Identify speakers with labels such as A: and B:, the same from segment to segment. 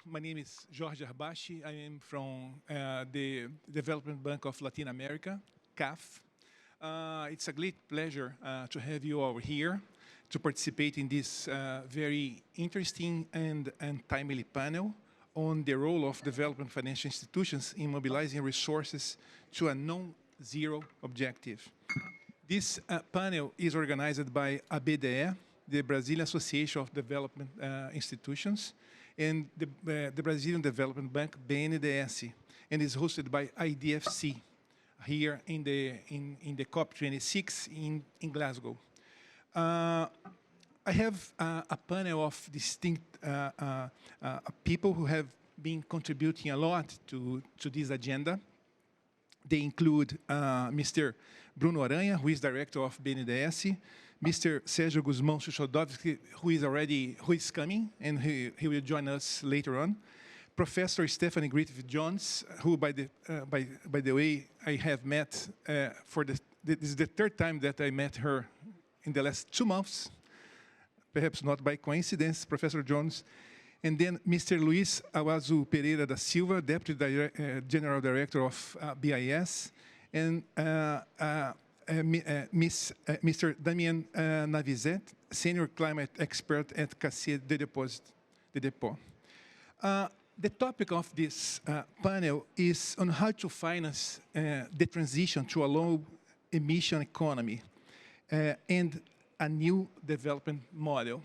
A: My name is Jorge Arbachi. I am from the Development Bank of Latin America, CAF. It's a great pleasure to have you all here to participate in this very interesting and timely panel on the role of development financial institutions in mobilizing resources to a non-zero objective. This panel is organized by ABDE, the Brazilian Association of Development Institutions, and the Brazilian Development Bank, BNDES, and is hosted by IDFC here in the COP26 in Glasgow. I have a panel of distinct people who have been contributing a lot to this agenda. They include Mr. Bruno Aranha, who is director of BNDES, Mr. Sérgio Guzmão Chuchodowski, who is coming, and he will join us later on. Professor Stephanie Griffith-Jones, who, by the way, I have met this is the third time that I met her in the last 2 months, perhaps not by coincidence, Professor Jones. And then Mr. Luiz Awazu Pereira da Silva, Deputy General Director of BIS, and Mr. Damien Navizet, Senior Climate Expert at Caisse de Dépôt. The topic of this panel is on how to finance the transition to a low-emission economy and a new development model.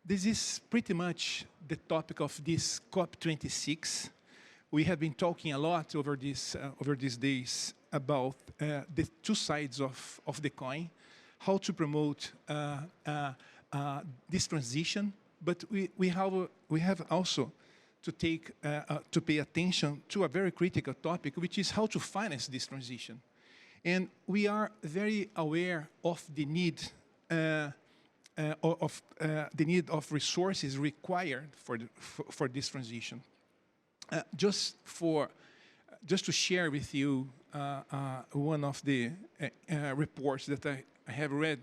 A: This is pretty much the topic of this COP26. We have been talking a lot over these days about the two sides of the coin, how to promote this transition, but we have also to pay attention to a very critical topic, which is how to finance this transition. And we are very aware of the need of resources required for this transition. Just to share with you one of the reports that I have read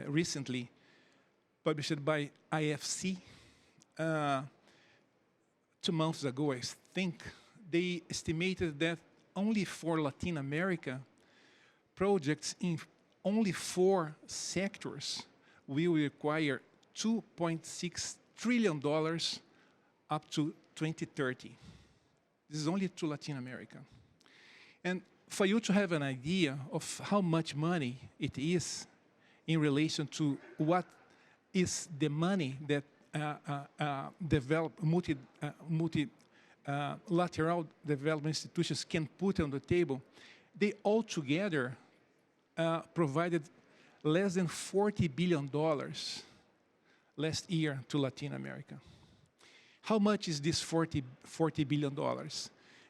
A: recently, published by IFC 2 months ago, I think. They estimated that only for Latin America, projects in only 4 sectors will require $2.6 trillion up to 2030. This is only to Latin America. And for you to have an idea of how much money it is in relation to what is the money that multilateral development institutions can put on the table, they altogether provided less than $40 billion last year to Latin America. How much is this $40 billion?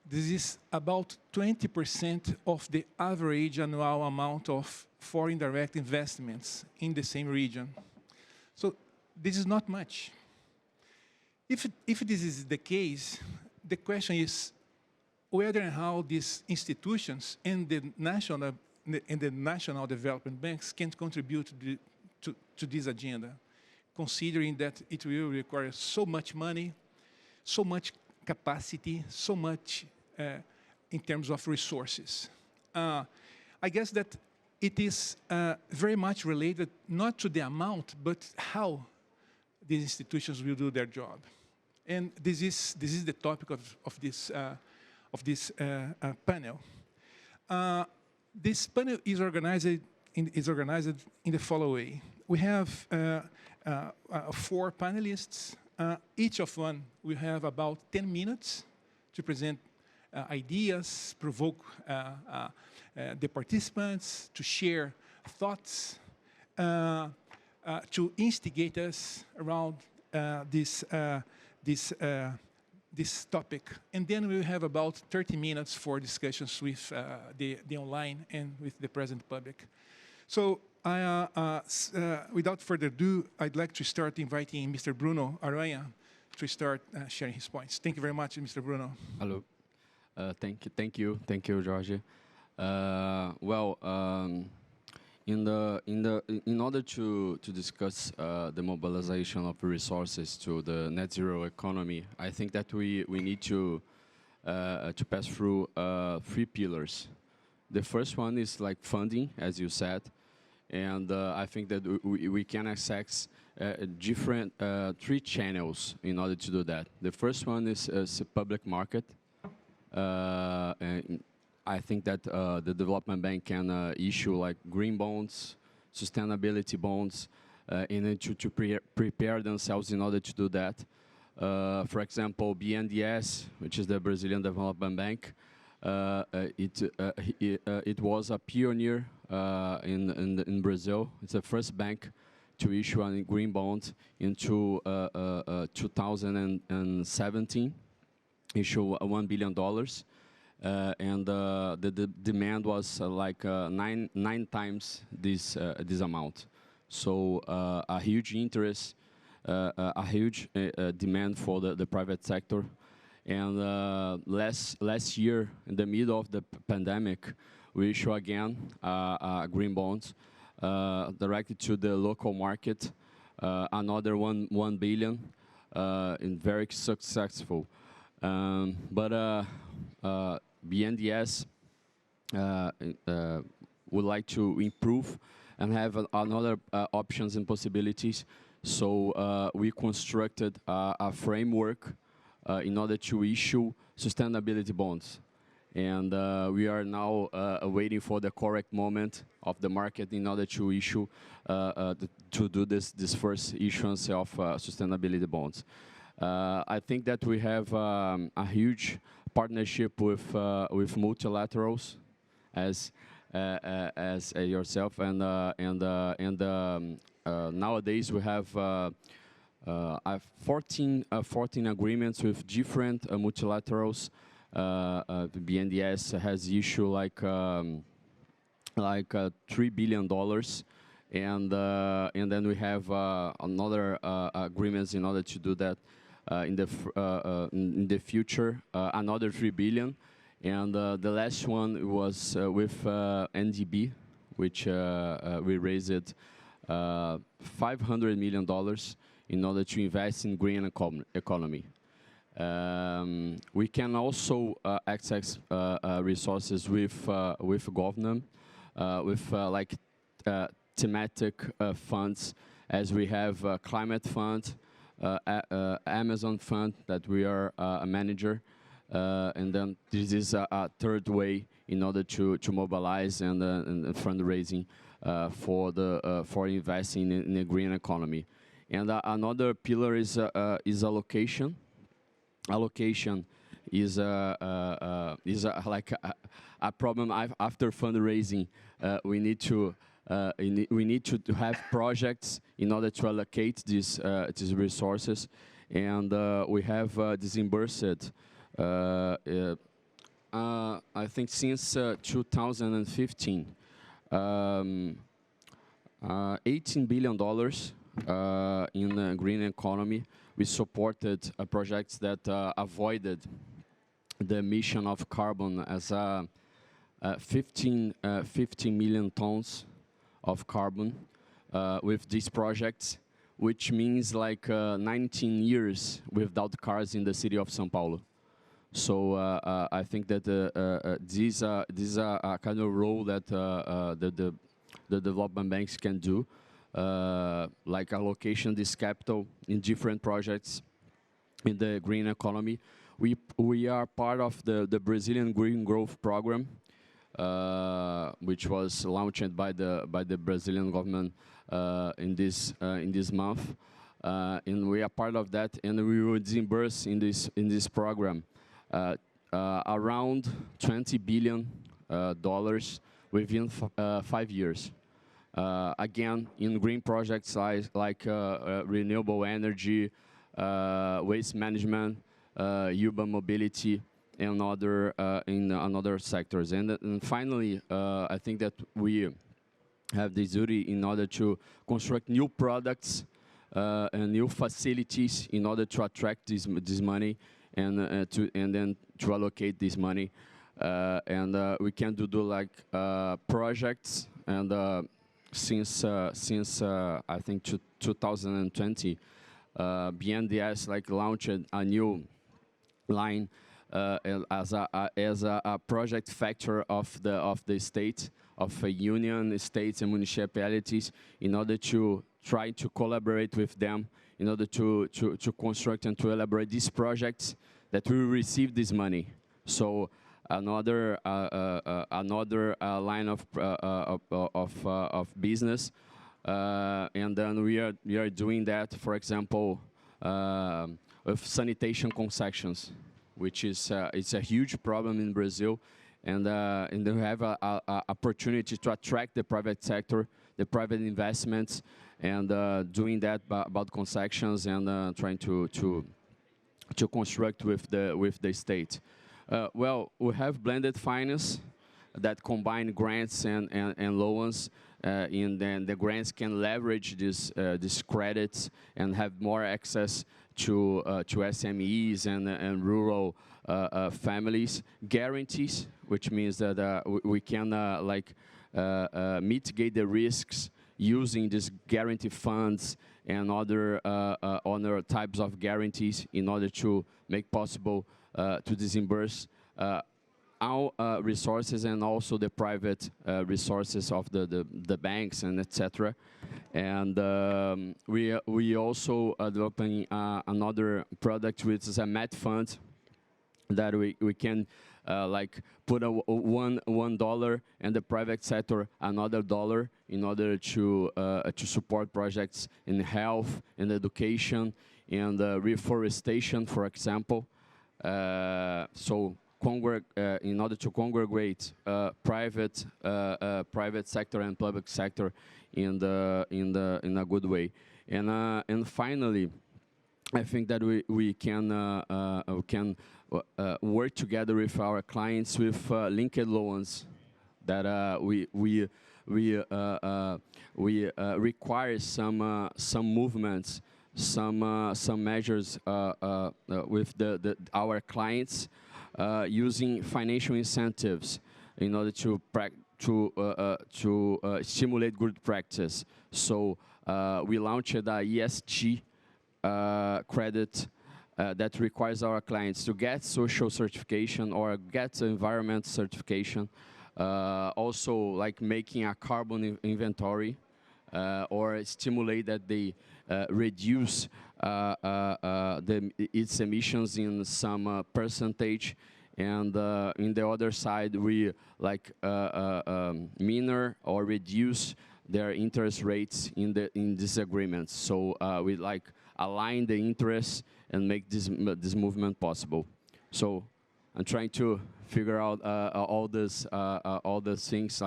A: This is about 20% of the average annual amount of foreign direct investments in the same region. So this is not much. If this is the case, the question is whether and how these institutions and the national development banks can contribute to this agenda, considering that it will require so much money, so much capacity, so much in terms of resources. I guess that it is very much related not to the amount, but how these institutions will do their job. And this is the topic of this panel. This panel is organized in the following way. We have 4 panelists. Each of one will have about 10 minutes to present ideas, provoke the participants to share thoughts, to instigate us around this topic. And then we will have about 30 minutes for discussions with the online and with the present public. So without further ado, I'd like to start inviting Mr. Bruno Aranha to start sharing his points. Thank you very much, Mr. Bruno.
B: Hello. Thank you, Jorge. In order to discuss the mobilization of resources to the net zero economy, I think that we need to pass through 3 pillars. The first one is like funding, as you said, and I think that we can access different 3 channels in order to do that. The first one is a public market. And I think that the development bank can issue like green bonds, sustainability bonds, in order to prepare themselves in order to do that. For example, BNDES, which is the Brazilian Development Bank, it was a pioneer in Brazil. It's the first bank to issue a green bond into 2017, issue $1 billion. And the demand was like nine times this amount. So a huge interest, a huge demand for the private sector. And last year, in the middle of the pandemic, we issue again green bonds directly to the local market, another $1 billion, and very successful. But BNDES would like to improve and have another options and possibilities. So we constructed a framework in order to issue sustainability bonds. And we are now waiting for the correct moment of the market in order to issue, to do this first issuance of sustainability bonds. I think that we have a huge partnership with multilaterals, as yourself, and nowadays we have 14 agreements with different multilaterals. The BNDES has issued like $3 billion, and then we have another agreements in order to do that in the future, another $3 billion, and the last one was with NDB, which we raised $500 million in order to invest in green economy. We can also access resources with government, with like thematic funds, as we have climate fund, Amazon fund that we are a manager, and then this is a third way in order to mobilize and fundraising for investing in the green economy. And another pillar is allocation. Allocation is like a problem after fundraising. We need to have projects in order to allocate these resources, and we have disbursed. I think since 2015, $18 billion in the green economy. We supported projects that avoided the emission of carbon as 15 million tons of carbon with these projects, which means like 19 years without cars in the city of São Paulo. So I think that these are a kind of role that the development banks can do, like allocation this capital in different projects in the green economy. We are part of the Brazilian Green Growth Program, which was launched by the Brazilian government in this month, and we are part of that, and we will disburse in this program around $20 billion within 5 years. Again, in green projects like renewable energy, waste management, urban mobility, and in other sectors. And finally, I think that we have the duty in order to construct new products and new facilities in order to attract this money and then to allocate this money. And we can do like projects and since I think 2020, BNDES launched a new line as a project factor of the state, of union, states, and municipalities, in order to try to collaborate with them, in order to construct and to elaborate these projects that will receive this money. So another line of business, and then we are doing that, for example, with sanitation concessions, which is it's a huge problem in Brazil, and we have a opportunity to attract the private sector, the private investments, and doing that about concessions and trying to construct with the state. Well, we have blended finance that combine grants and loans, and then the grants can leverage these credits and have more access to SMEs and rural families. Guarantees, which means that we can mitigate the risks using these guarantee funds and other types of guarantees in order to make possible to disburse our resources and also the private resources of the banks and etc. And we also developing another product, which is a mat fund that we can put $1 and the private sector another $1 in order to support projects in health and education and reforestation, for example. So in order to congregate private sector and public sector in a good way, and finally, I think that we can work together with our clients with linked loans that we require some movements, some measures with our clients using financial incentives in order to stimulate good practice. So we launched a ESG credit that requires our clients to get social certification or get environment certification. Also, like making a carbon inventory or stimulate that they reduce its emissions in some percentage. And in the other side, we minor or reduce their interest rates in these agreements. So we align the interests and make this movement possible. So I'm trying to figure out all these things,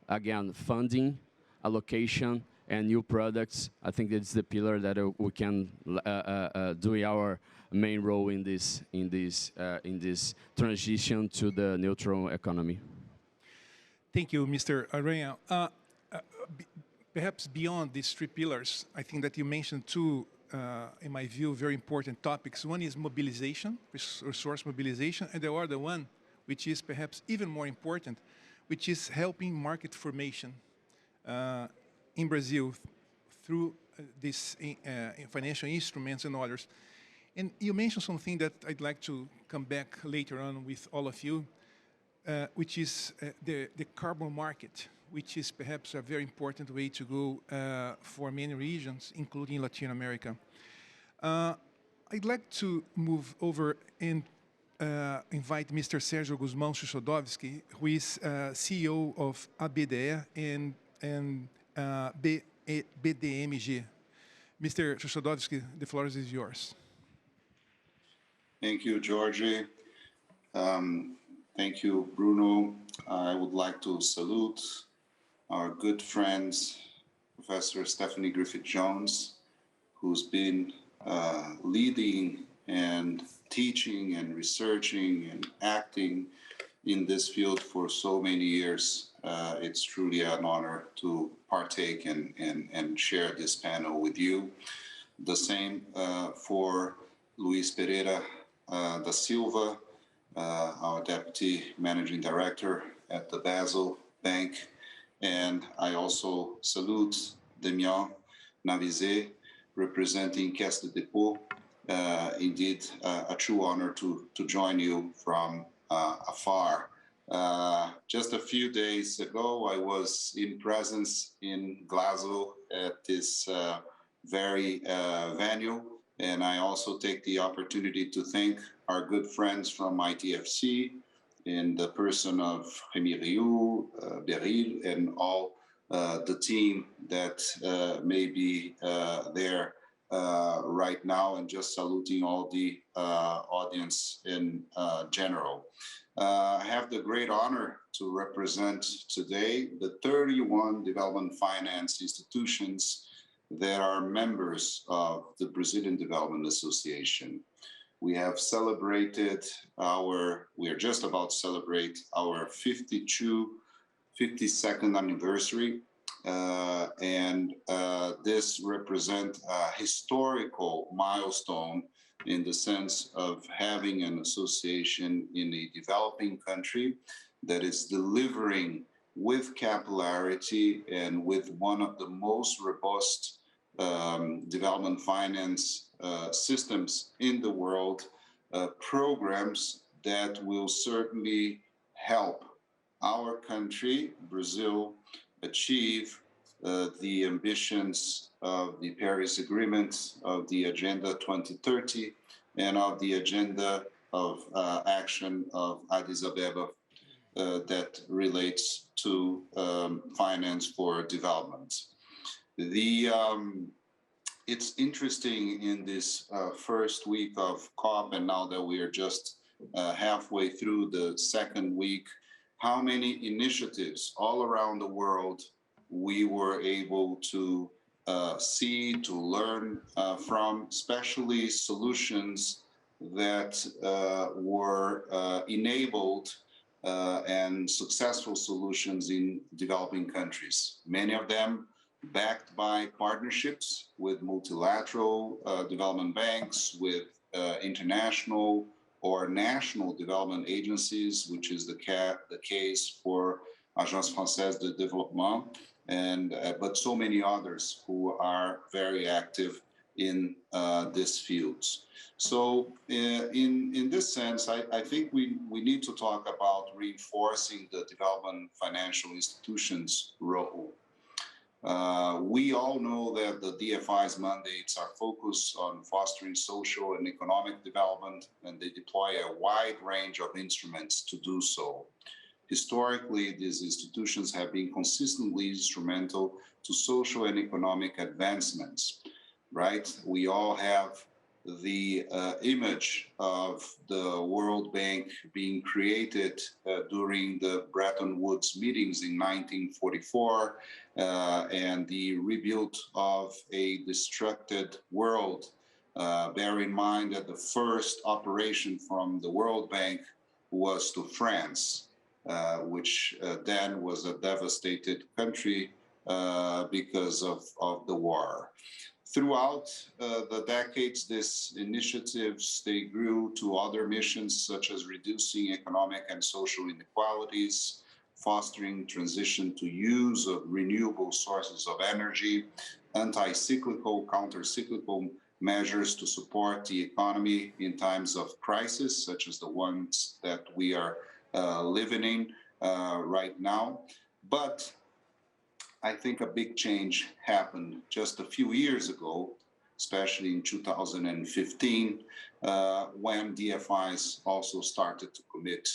B: again, funding, allocation, and new products. I think it's the pillar that we can do our main role in this transition to the neutral economy.
A: Thank you, Mr. Aranha. Perhaps beyond these three pillars, I think that you mentioned two, in my view, very important topics. One is mobilization, resource mobilization, and the other one, which is perhaps even more important, which is helping market formation in Brazil through these financial instruments and others. And you mentioned something that I'd like to come back later on with all of you, which is the carbon market, which is perhaps a very important way to go for many regions, including Latin America. I'd like to move over and invite Mr. Sérgio Guzmão Sushodowski, who is CEO of ABDE and BDMG. Mr. Sushodowski, the floor is yours.
C: Thank you, Georgie. Thank you, Bruno. I would like to salute our good friends, Professor Stephanie Griffith-Jones, who's been leading and teaching and researching and acting in this field for so many years. It's truly an honor to partake and share this panel with you. The same for Luis Pereira da Silva, our Deputy Managing Director at the Basel Bank, And I also salute Damien Navizet, representing Caisse de Dépôt. Indeed, a true honor to join you from afar. Just a few days ago, I was in presence in Glasgow at this very venue, and I also take the opportunity to thank our good friends from IDFC in the person of Rémi Rioux, Beryl, and all the team that may be there right now, and just saluting all the audience in general. I have the great honor to represent today the 31 development finance institutions that are members of the Brazilian Development Association. We have celebrated we are just about to celebrate our 52nd anniversary. And this represents a historical milestone in the sense of having an association in a developing country that is delivering with capillarity and with one of the most robust development finance systems in the world, programs that will certainly help our country, Brazil, achieve the ambitions of the Paris Agreement, of the Agenda 2030, and of the Agenda of Action of Addis Ababa that relates to finance for development. It's interesting in this first week of COP, and now that we are just halfway through the second week, how many initiatives all around the world we were able to see, to learn from, especially solutions that were enabled and successful solutions in developing countries. Many of them backed by partnerships with multilateral development banks, with international or national development agencies, which is the case for Agence Française de Développement, and but so many others who are very active in these fields. So in this sense, I think we need to talk about reinforcing the development financial institutions' role. We all know that the DFI's mandates are focused on fostering social and economic development, and they deploy a wide range of instruments to do so. Historically, these institutions have been consistently instrumental to social and economic advancements, right? We all have the image of the World Bank being created during the Bretton Woods meetings in 1944 and the rebuild of a destructed world. Bear in mind that the first operation from the World Bank was to France, which then was a devastated country because of the war. Throughout the decades, these initiatives, they grew to other missions such as reducing economic and social inequalities, fostering transition to use of renewable sources of energy, anti-cyclical, counter-cyclical measures to support the economy in times of crisis, such as the ones that we are living in right now. But I think a big change happened just a few years ago, especially in 2015, when DFIs also started to commit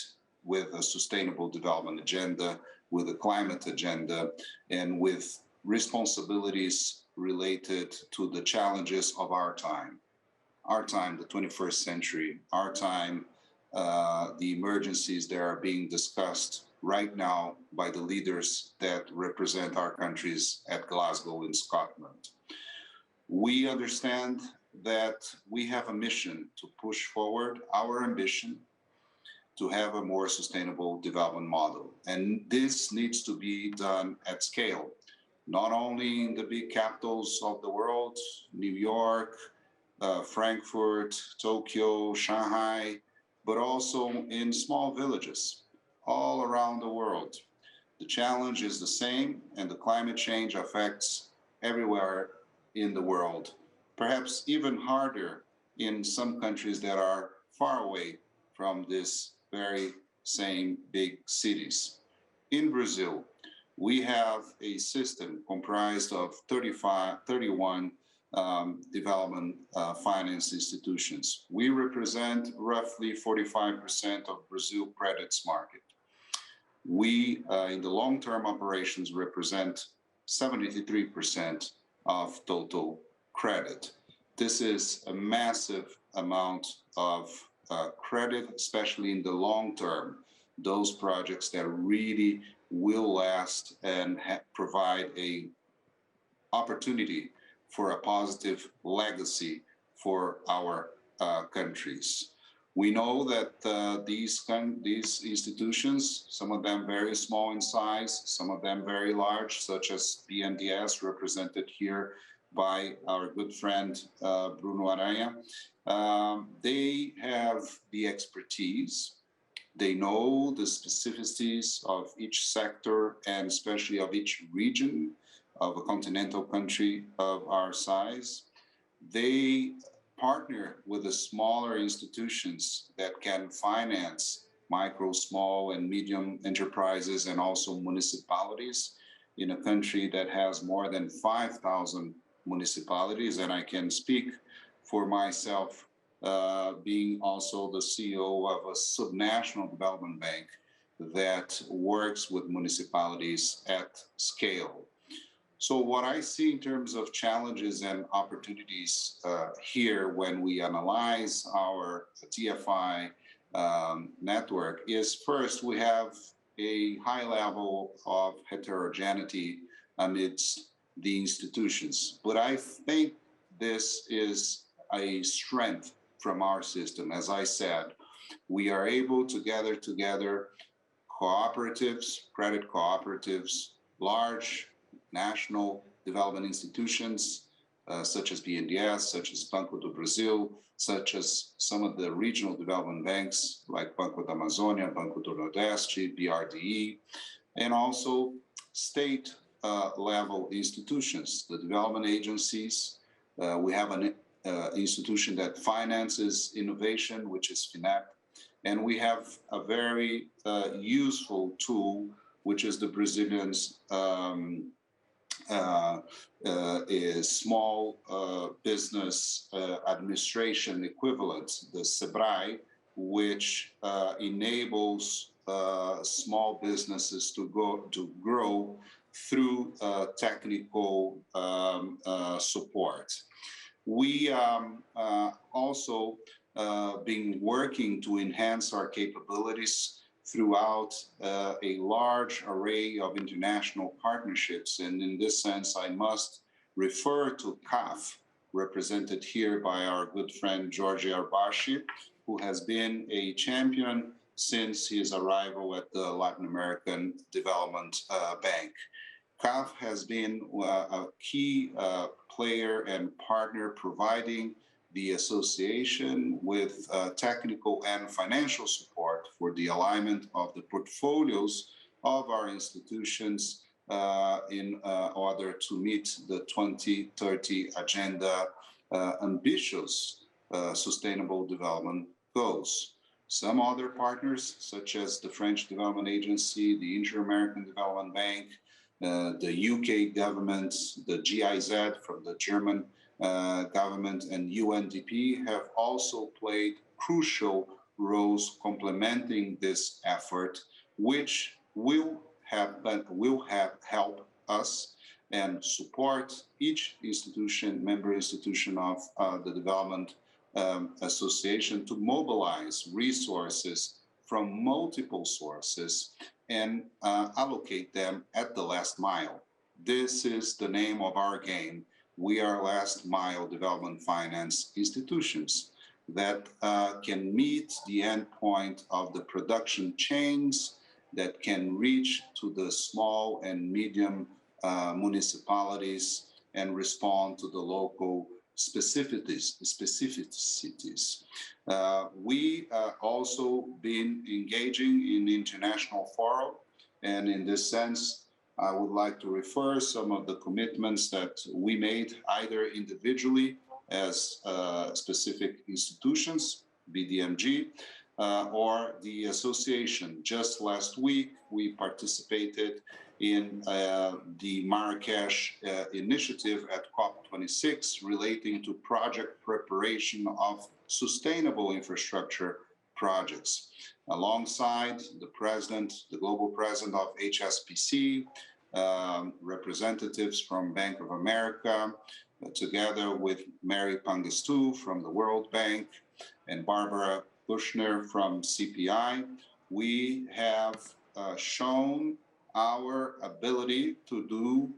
C: with a sustainable development agenda, with a climate agenda, and with responsibilities related to the challenges of our time, the 21st century, our time, the emergencies that are being discussed right now by the leaders that represent our countries at Glasgow in Scotland. We understand that we have a mission to push forward our ambition to have a more sustainable development model. And this needs to be done at scale, not only in the big capitals of the world, New York, Frankfurt, Tokyo, Shanghai, but also in small villages all around the world. The challenge is the same, and the climate change affects everywhere in the world, perhaps even harder in some countries that are far away from this very same big cities. In Brazil, we have a system comprised of 31 development finance institutions. We represent roughly 45% of Brazil credits market. We, in the long-term operations, represent 73% of total credit. This is a massive amount of credit, especially in the long term, those projects that really will last and provide a opportunity for a positive legacy for our countries. We know that these institutions, some of them very small in size, some of them very large, such as BNDES, represented here by our good friend Bruno Aranha, they have the expertise. They know the specificities of each sector and especially of each region of a continental country of our size. They partner with the smaller institutions that can finance micro, small, and medium enterprises and also municipalities in a country that has more than 5,000 municipalities. And I can speak for myself, being also the CEO of a subnational development bank that works with municipalities at scale. So what I see in terms of challenges and opportunities here when we analyze our TFI network is, first, we have a high level of heterogeneity amidst the institutions. But I think this is a strength from our system. As I said, we are able to gather together cooperatives, credit cooperatives, large national development institutions, such as BNDES, such as Banco do Brasil, such as some of the regional development banks like Banco da Amazônia, Banco do Nordeste, BRDE, and also state level institutions, the development agencies. We have an institution that finances innovation, which is FINEP, and we have a very useful tool, which is the Brazilians' small business administration equivalent, the SEBRAE, which enables small businesses to grow through technical support. We also been working to enhance our capabilities throughout a large array of international partnerships. And in this sense, I must refer to CAF, represented here by our good friend George Arbashi, who has been a champion since his arrival at the Latin American Development Bank. CAF has been a key player and partner, providing the association with technical and financial support for the alignment of the portfolios of our institutions in order to meet the 2030 agenda ambitious sustainable development goals. Some other partners, such as the French Development Agency, the Inter-American Development Bank, the UK government, the GIZ from the German government, and UNDP have also played crucial roles complementing this effort, which will help us and support each institution, member institution of the Development Association, to mobilize resources from multiple sources and allocate them at the last mile. This is the name of our game. We are last mile development finance institutions that can meet the end point of the production chains, that can reach to the small and medium municipalities and respond to the local specificities. We also been engaging in international forum And in this sense, I would like to refer some of the commitments that we made either individually as specific institutions, BDMG, or the association. Just last week, we participated in the Marrakesh initiative at COP26 relating to project preparation of sustainable infrastructure projects. Alongside the president, the global president of HSBC, representatives from Bank of America, together with Mary Pangestu from the World Bank and Barbara Bushner from CPI, we have shown our ability to do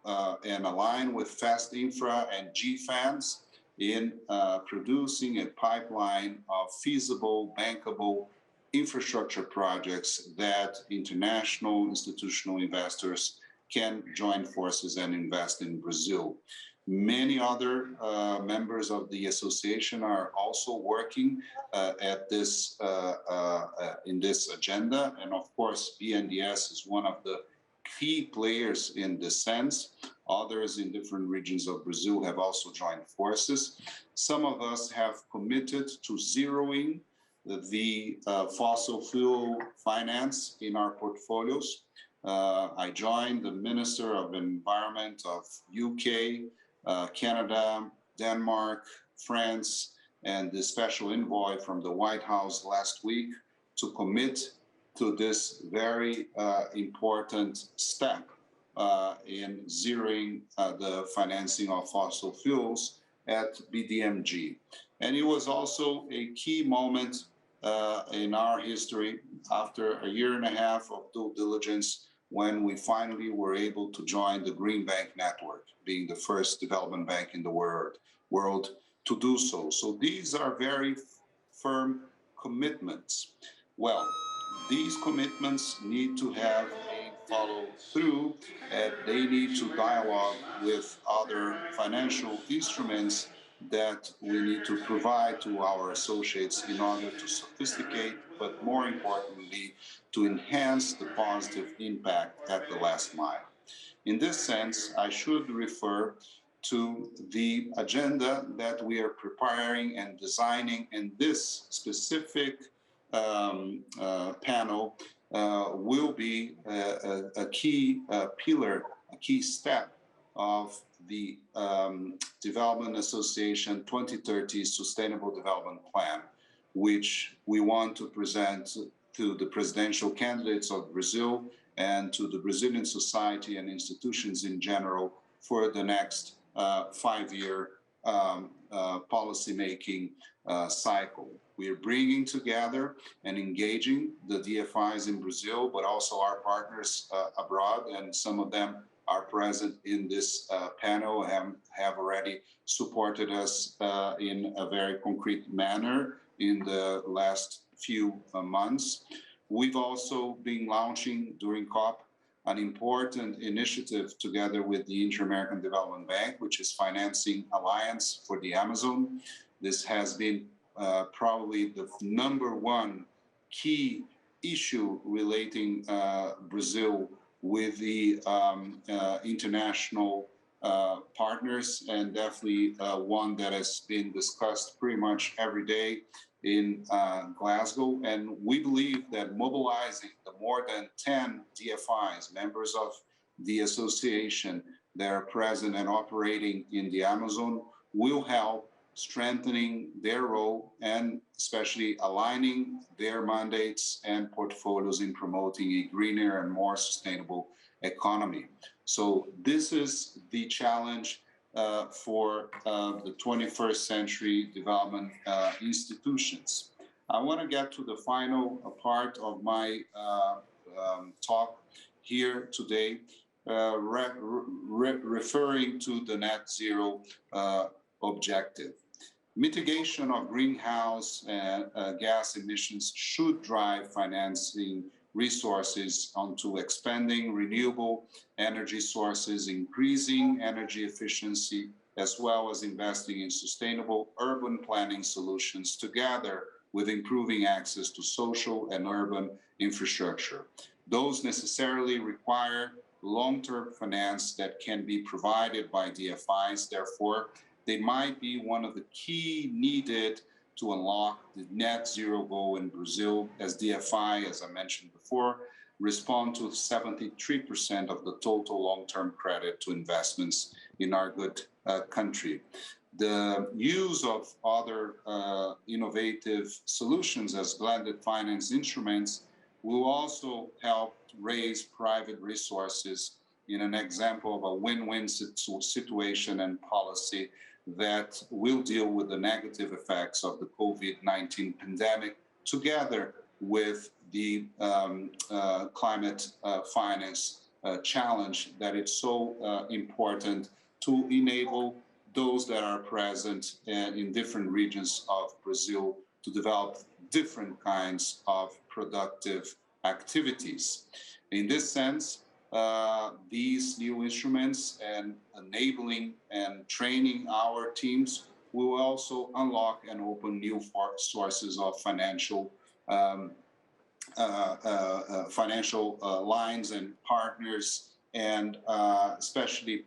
C: and align with Fast Infra and GFANS in producing a pipeline of feasible, bankable infrastructure projects that international institutional investors can join forces and invest in Brazil. Many other members of the association are also working at this in this agenda, and of course, BNDES is one of the key players in this sense. Others in different regions of Brazil have also joined forces. Some of us have committed to zeroing the fossil fuel finance in our portfolios. I joined the Minister of Environment of UK, Canada, Denmark, France, and the special envoy from the White House last week to commit to this very important step in zeroing the financing of fossil fuels at BDMG. And it was also a key moment in our history after a year and a half of due diligence when we finally were able to join the Green Bank Network, being the first development bank in the world to do so. So these are very firm commitments. Well, these commitments need to have a follow through, and they need to dialogue with other financial instruments that we need to provide to our associates in order to sophisticate, but more importantly, to enhance the positive impact at the last mile. In this sense, I should refer to the agenda that we are preparing and designing, and this specific panel will be a key pillar, a key step of the Development Association 2030 Sustainable Development Plan, which we want to present to the presidential candidates of Brazil and to the Brazilian society and institutions in general for the next 5-year policy-making cycle. We are bringing together and engaging the DFIs in Brazil, but also our partners abroad, and some of them are present in this panel and have already supported us in a very concrete manner in the last few months. We've also been launching during COP an important initiative together with the Inter-American Development Bank, which is Financing Alliance for the Amazon. This has been probably the #1 key issue relating Brazil with the international partners, and definitely one that has been discussed pretty much every day in Glasgow. And we believe that mobilizing the more than 10 DFIs, members of the association that are present and operating in the Amazon, will help strengthening their role and especially aligning their mandates and portfolios in promoting a greener and more sustainable economy. So this is the challenge for the 21st century development institutions. I want to get to the final part of my talk here today, referring to the net zero objective. Mitigation of greenhouse gas emissions should drive financing resources onto expanding renewable energy sources, increasing energy efficiency, as well as investing in sustainable urban planning solutions together with improving access to social and urban infrastructure. Those necessarily require long-term finance that can be provided by DFIs. Therefore, they might be one of the key needed to unlock the net zero goal in Brazil, as DFI, as I mentioned before, respond to 73% of the total long-term credit to investments in our good country. The use of other innovative solutions as blended finance instruments will also help raise private resources in an example of a win-win situation and policy that will deal with the negative effects of the COVID-19 pandemic together with the climate finance challenge that is so important to enable those that are present in different regions of Brazil to develop different kinds of productive activities. In this sense, these new instruments and enabling and training our teams will also unlock and open new sources of financial lines and partners, and especially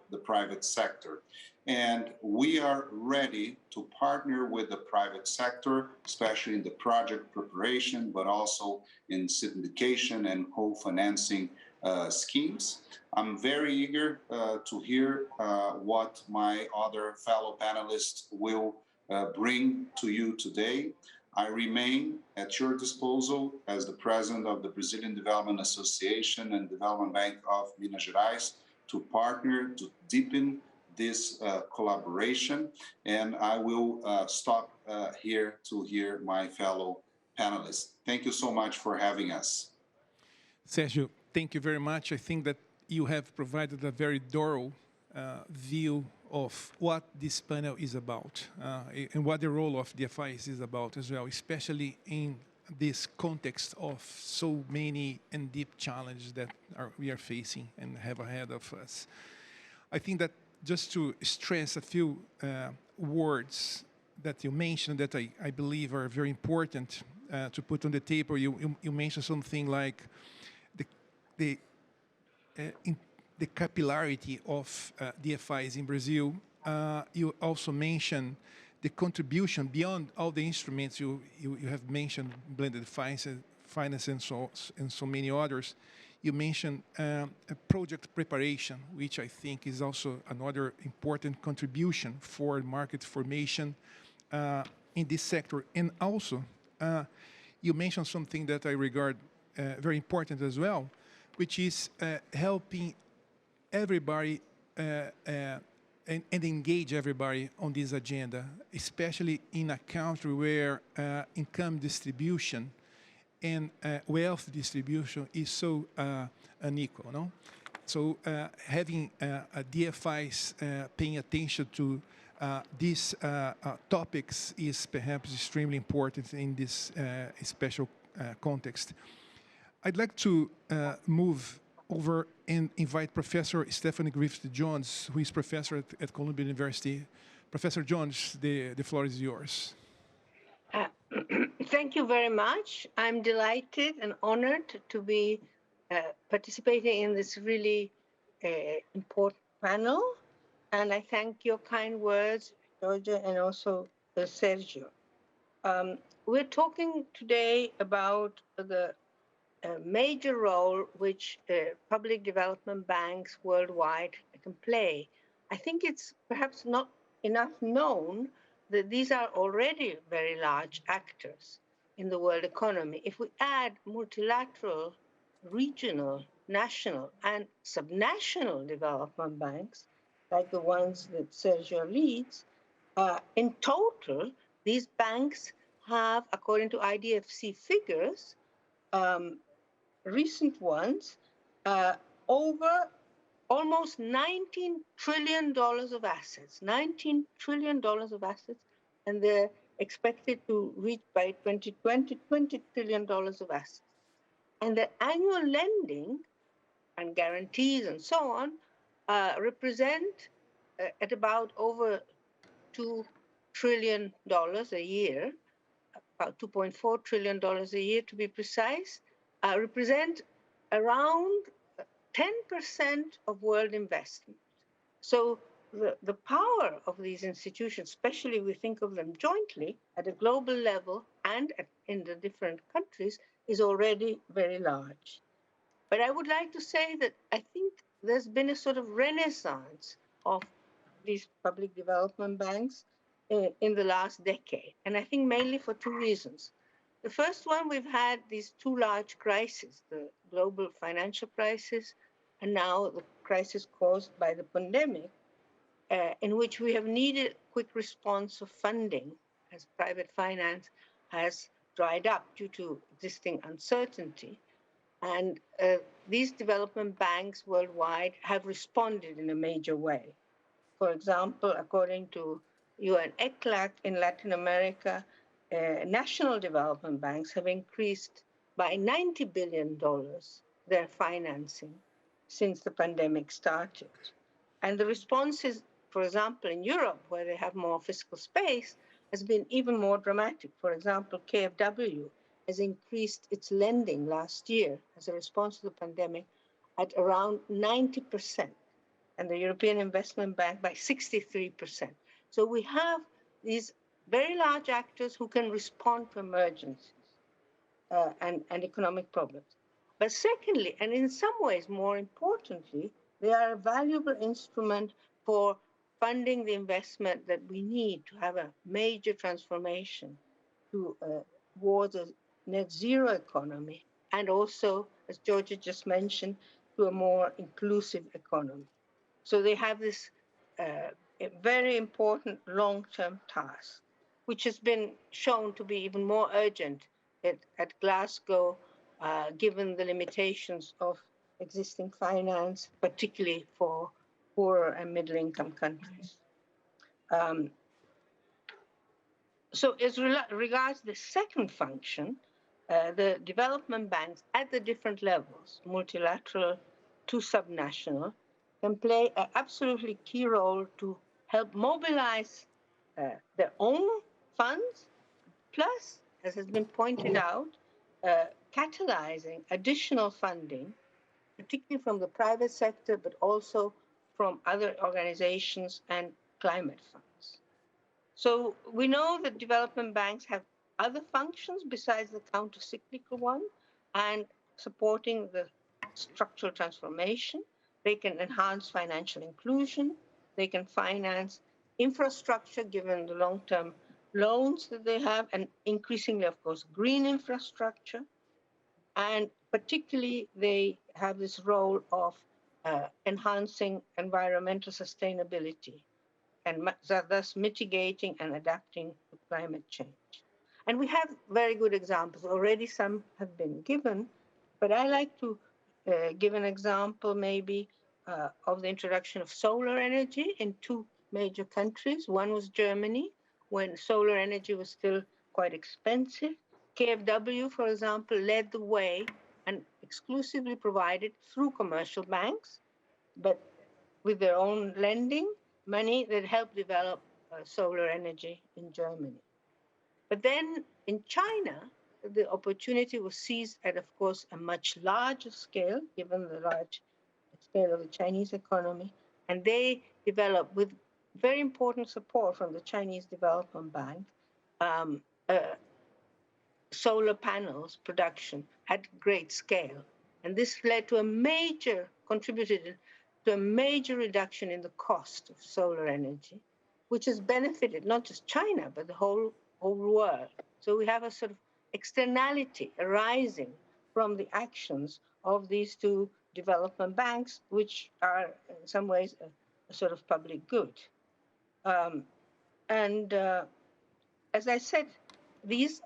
C: the private sector. And we are ready to partner with the private sector, especially in the project preparation, but also in syndication and co-financing schemes. I'm very eager to hear what my other fellow panelists will bring to you today. I remain at your disposal as the president of the Brazilian Development Association and Development Bank of Minas Gerais to partner, to deepen this collaboration. And I will stop here to hear my fellow panelists. Thank you so much for having us.
A: Sergio, thank you very much. I think that you have provided a very thorough view of what this panel is about and what the role of DFIs is about as well, especially in this context of so many and deep challenges that we are facing and have ahead of us. I think that just to stress a few words that you mentioned that I believe are very important to put on the table. You mentioned something like the capillarity of DFIs in Brazil. You also mentioned the contribution beyond all the instruments you have mentioned, blended finance and so many others. You mentioned project preparation, which I think is also another important contribution for market formation in this sector. And also, you mentioned something that I regard very important as well, which is helping everybody and engage everybody on this agenda, especially in a country where income distribution and wealth distribution is so unequal, no? So having DFIs paying attention to these topics is perhaps extremely important in this special context. I'd like to move over and invite Professor Stephanie Griffith-Jones, who is professor at Columbia University. Professor Jones, the floor is yours.
D: Thank you very much. I'm delighted and honored to be participating in this really important panel. And I thank your kind words, Georgia, and also Sergio. We're talking today about the major role which public development banks worldwide can play. I think it's perhaps not enough known that these are already very large actors in the world economy. If we add multilateral, regional, national, and subnational development banks, like the ones that Sergio leads, in total, these banks have, according to IDFC figures, recent ones, over almost $19 trillion of assets, $19 trillion of assets, and they're expected to reach by 2020, $20 trillion of assets. And the annual lending and guarantees and so on represent at about over $2 trillion a year. about $2.4 trillion a year to be precise, represent around 10% of world investment. So the power of these institutions, especially we think of them jointly at a global level and in the different countries, is already very large. But I would like to say that I think there's been a sort of renaissance of these public development banks in the last decade. And I think mainly for two reasons. The first one, we've had these two large crises, the global financial crisis and now the crisis caused by the pandemic, in which we have needed quick response of funding as private finance has dried up due to existing uncertainty. And these development banks worldwide have responded in a major way. For example, according to UN ECLAC in Latin America, national development banks have increased by $90 billion their financing since the pandemic started. And the responses, for example, in Europe, where they have more fiscal space, has been even more dramatic. For example, KfW has increased its lending last year as a response to the pandemic at around 90%, and the European Investment Bank by 63%. So we have these very large actors who can respond to emergencies and economic problems. But secondly, and in some ways more importantly, they are a valuable instrument for funding the investment that we need to have a major transformation towards a net zero economy, and also, as Georgia just mentioned, to a more inclusive economy. So they have this very important long-term task, which has been shown to be even more urgent at Glasgow, given the limitations of existing finance, particularly for poorer and middle-income countries. So as regards the second function, the development banks at the different levels, multilateral to subnational, can play an absolutely key role to help mobilize their own funds, plus, as has been pointed out, catalyzing additional funding, particularly from the private sector, but also from other organizations and climate funds. So we know that development banks have other functions besides the counter-cyclical one and supporting the structural transformation. They can enhance financial inclusion. They can finance infrastructure given the long-term loans that they have, and increasingly, of course, green infrastructure. And particularly, they have this role of enhancing environmental sustainability and thus mitigating and adapting to climate change. And we have very good examples. Already some have been given, but I like to give an example maybe of the introduction of solar energy in two major countries. One was Germany, when solar energy was still quite expensive. KfW, for example, led the way and exclusively provided through commercial banks, but with their own lending money that helped develop solar energy in Germany. But then in China, the opportunity was seized at, of course, a much larger scale, given the large scale of the Chinese economy. And they developed, with very important support from the Chinese Development Bank, solar panels production at great scale. And this led to contributed to a major reduction in the cost of solar energy, which has benefited not just China, but the whole world. So we have a sort of externality arising from the actions of these two development banks, which are in some ways a sort of public good. As I said, these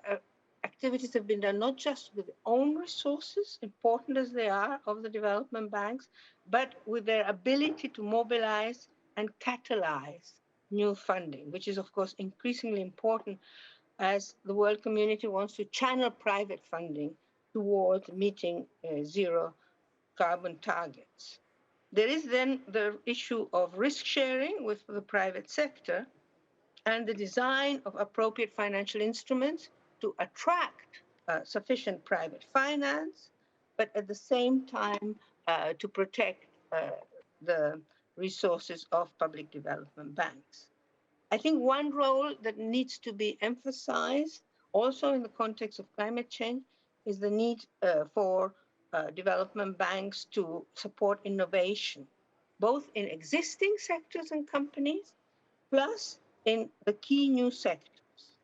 D: activities have been done not just with their own resources, important as they are, of the development banks, but with their ability to mobilize and catalyze new funding, which is, of course, increasingly important as the world community wants to channel private funding towards meeting zero carbon targets. There is then the issue of risk sharing with the private sector and the design of appropriate financial instruments to attract sufficient private finance, but at the same time to protect the resources of public development banks. I think one role that needs to be emphasized also in the context of climate change is the need for development banks to support innovation, both in existing sectors and companies, plus in the key new sectors.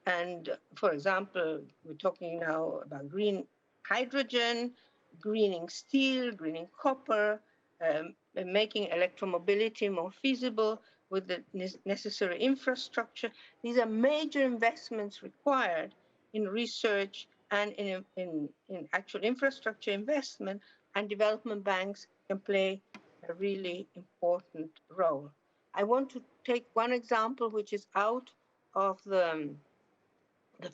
D: And for example, we're talking now about green hydrogen, greening steel, greening copper, making electromobility more feasible with the necessary infrastructure. These are major investments required in research and in actual infrastructure investment, and development banks can play a really important role. I want to take one example which is out of the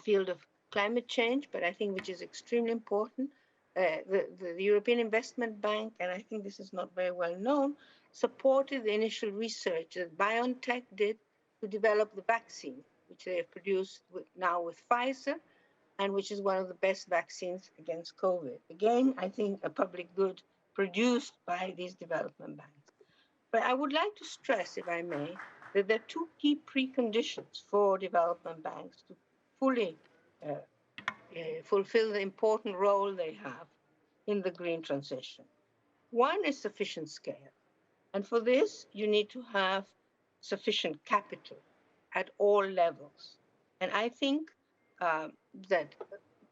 D: field of climate change, but I think which is extremely important. The European Investment Bank, and I think this is not very well known, supported the initial research that BioNTech did to develop the vaccine, which they have produced now with Pfizer, and which is one of the best vaccines against COVID. Again, I think a public good produced by these development banks. But I would like to stress, if I may, that there are two key preconditions for development banks to fully fulfill the important role they have in the green transition. One is sufficient scale. And for this, you need to have sufficient capital at all levels. And I think that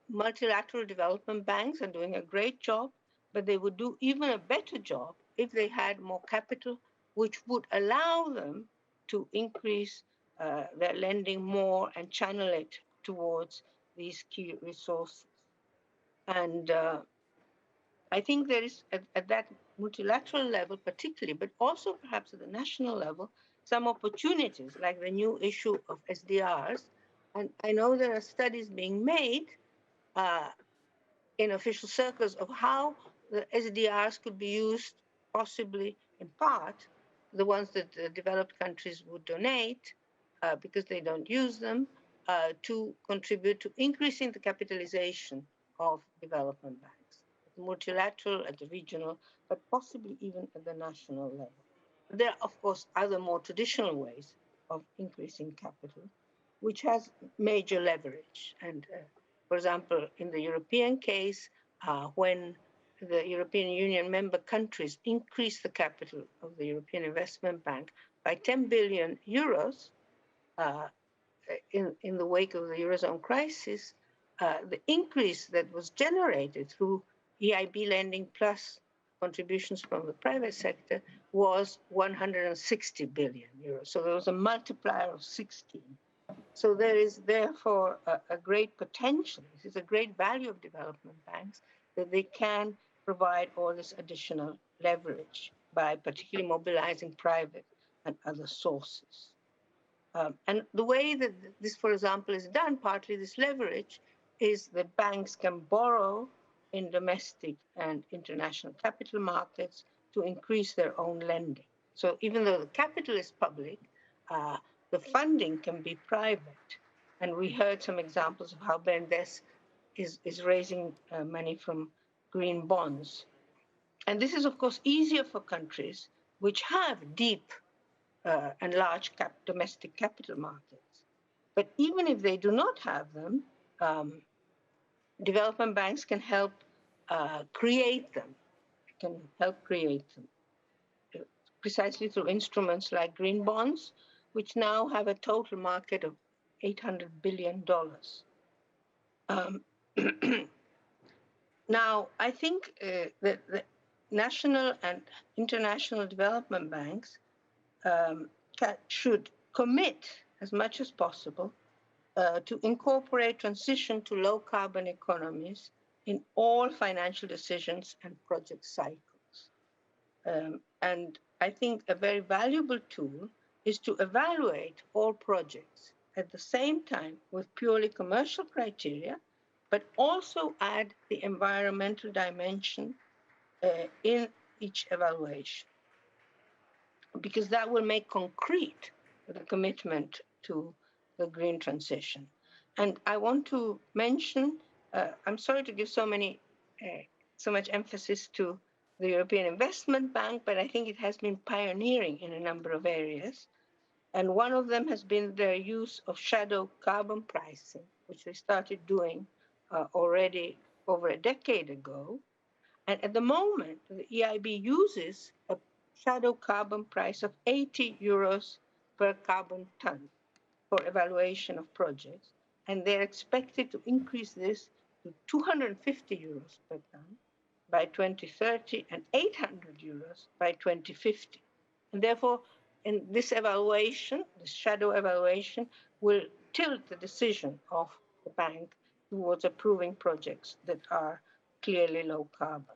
D: multilateral development banks are doing a great job, but they would do even a better job if they had more capital, which would allow them to increase their lending more and channel it towards these key resources. And I think there is, at that multilateral level particularly, but also perhaps at the national level, some opportunities, like the new issue of SDRs. And I know there are studies being made in official circles of how the SDRs could be used, possibly in part, the ones that the developed countries would donate because they don't use them, to contribute to increasing the capitalization of development banks, at the multilateral, at the regional, but possibly even at the national level. There are, of course, other more traditional ways of increasing capital, which has major leverage. And for example, in the European case, when the European Union member countries increased the capital of the European Investment Bank by 10 billion euros in the wake of the Eurozone crisis, the increase that was generated through EIB lending plus contributions from the private sector was 160 billion euros. So there was a multiplier of 16. So there is therefore a great potential. This is a great value of development banks, that they can provide all this additional leverage by particularly mobilizing private and other sources. And the way that this, for example, is done, partly this leverage, is that banks can borrow in domestic and international capital markets to increase their own lending. So even though the capital is public, the funding can be private. And we heard some examples of how BNDES is raising money from green bonds. And this is, of course, easier for countries which have deep and large domestic capital markets. But even if they do not have them, development banks can help create them, precisely through instruments like green bonds, which now have a total market of $800 billion. Now, I think that the national and international development banks should commit as much as possible to incorporate transition to low carbon economies in all financial decisions and project cycles. And I think a very valuable tool is to evaluate all projects at the same time with purely commercial criteria, but also add the environmental dimension in each evaluation, because that will make concrete the commitment to the green transition. And I want to mention, I'm sorry to give so much emphasis to the European Investment Bank, but I think it has been pioneering in a number of areas. And one of them has been their use of shadow carbon pricing, which they started doing already over a decade ago. And at the moment, the EIB uses a shadow carbon price of 80 euros per carbon ton for evaluation of projects. And they're expected to increase this to 250 euros per ton by 2030 and 800 euros by 2050. And therefore, in this evaluation, the shadow evaluation, will tilt the decision of the bank towards approving projects that are clearly low carbon.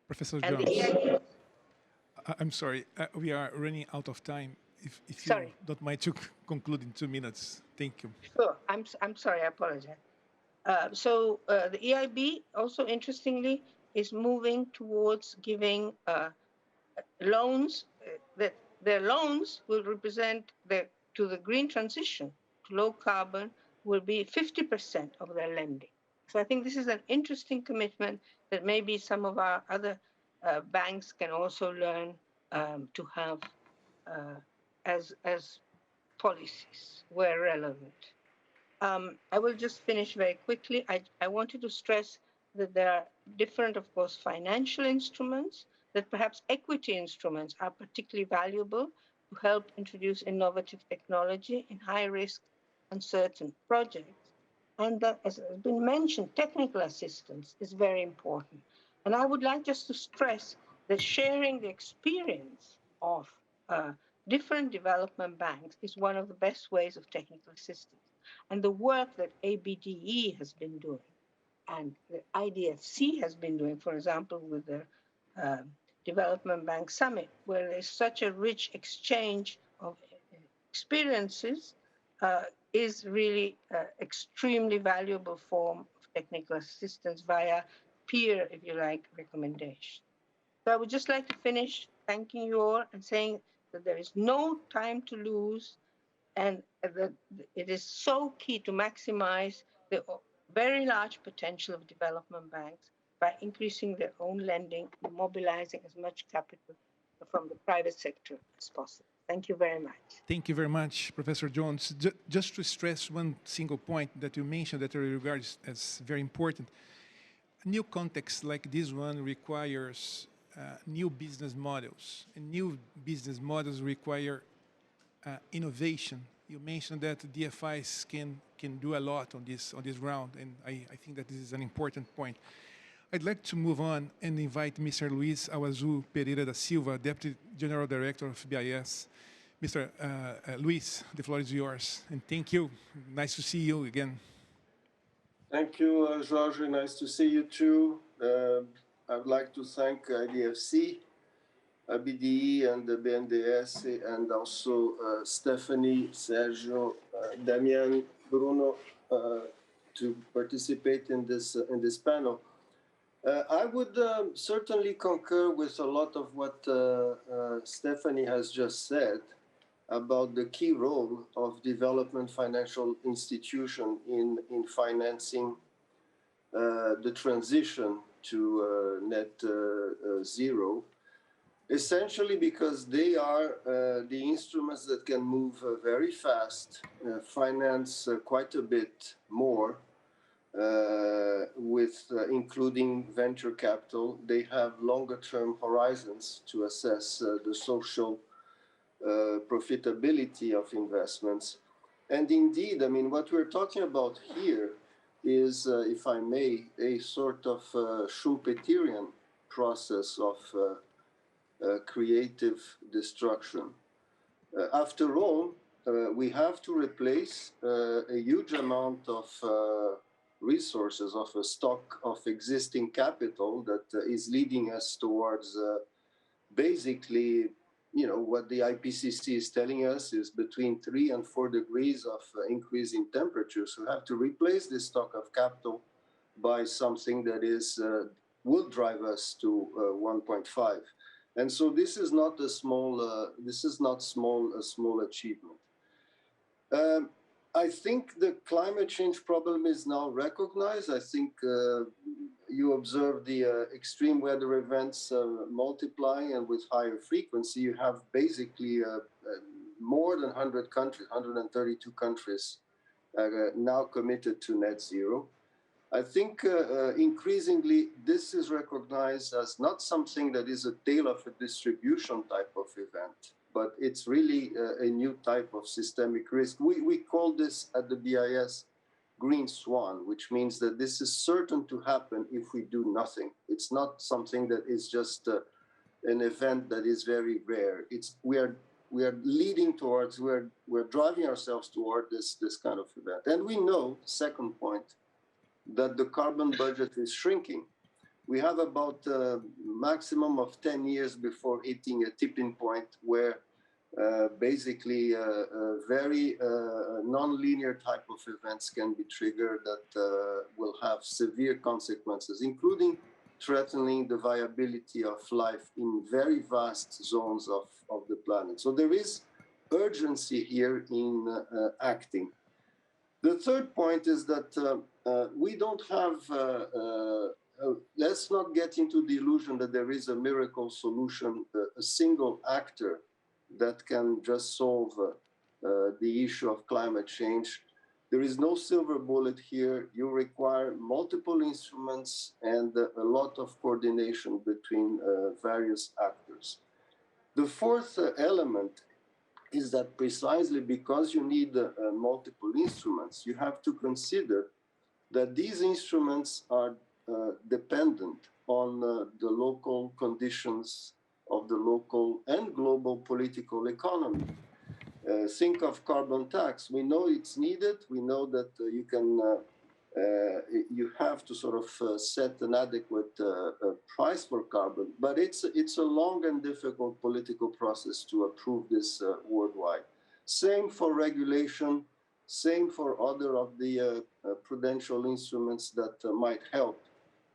A: Professor
D: And
A: Jones, I'm sorry, we are running out of time. If you don't mind to conclude in 2 minutes, thank you.
D: Sure, I'm sorry, I apologize. So the EIB also, interestingly, is moving towards giving loans that their loans will represent to the green transition, to low carbon, will be 50% of their lending. So I think this is an interesting commitment that maybe some of our other banks can also learn to have as policies where relevant. I will just finish very quickly. I wanted to stress that there are different, of course, financial instruments, that perhaps equity instruments are particularly valuable to help introduce innovative technology in high-risk, uncertain projects. And that, as has been mentioned, technical assistance is very important. And I would like just to stress that sharing the experience of different development banks is one of the best ways of technical assistance. And the work that ABDE has been doing and the IDFC has been doing, for example, with the Development Bank Summit, where there's such a rich exchange of experiences, is really extremely valuable form of technical assistance via peer, if you like, recommendation. So I would just like to finish thanking you all and saying that there is no time to lose, and that it is so key to maximize the very large potential of development banks by increasing their own lending and mobilizing as much capital from the private sector as possible. Thank you very much.
A: Thank you very much, Professor Jones. Just to stress one single point that you mentioned that I regard as very important, a new context like this one requires new business models, and new business models require innovation. You mentioned that DFIs can do a lot on this ground, and I think that this is an important point. I'd like to move on and invite Mr. Luiz Awazu Pereira da Silva, Deputy General Director of BIS. Mr. Luiz, the floor is yours, and thank you. Nice to see you again.
E: Thank you, Jorge. Nice to see you too. I'd like to thank IDFC, ABDE, and the BNDES, and also Stephanie, Sergio, Damien, Bruno, to participate in this panel. I would certainly concur with a lot of what Stephanie has just said about the key role of development financial institution in financing the transition to net zero, essentially because they are the instruments that can move very fast, finance quite a bit more, with including venture capital. They have longer term horizons to assess the social profitability of investments. And indeed, I mean, what we're talking about here is, if I may, a sort of Schumpeterian process of creative destruction. After all, we have to replace a huge amount of resources, of a stock of existing capital that is leading us towards basically, you know, what the IPCC is telling us is between 3 and 4 degrees of increase in temperature. So we have to replace this stock of capital by something that is will drive us to 1.5. And so this is not a small, a small achievement. I think the climate change problem is now recognized. I think you observe the extreme weather events multiplying, and with higher frequency, you have basically more than 100 countries, 132 countries now committed to net zero. I think increasingly this is recognized as not something that is a tale of a distribution type of event, but it's really a new type of systemic risk. We call this at the BIS green swan, which means that this is certain to happen if we do nothing. It's not something that is just an event that is very rare. We are leading towards, we're driving ourselves toward this kind of event. And we know, second point, that the carbon budget is shrinking. We have about a maximum of 10 years before hitting a tipping point where basically very non-linear type of events can be triggered that will have severe consequences, including threatening the viability of life in very vast zones of the planet. So there is urgency here in acting. The third point is that we don't have, let's not get into the illusion that there is a miracle solution, a single actor that can just solve the issue of climate change. There is no silver bullet here. You require multiple instruments and a lot of coordination between various actors. The fourth element is that precisely because you need multiple instruments, you have to consider that these instruments are dependent on the local conditions of the local and global political economy. Think of carbon tax. We know it's needed. We know that you have to sort of set an adequate price for carbon, but it's a long and difficult political process to approve this worldwide. Same for regulation, same for other of the prudential instruments that might help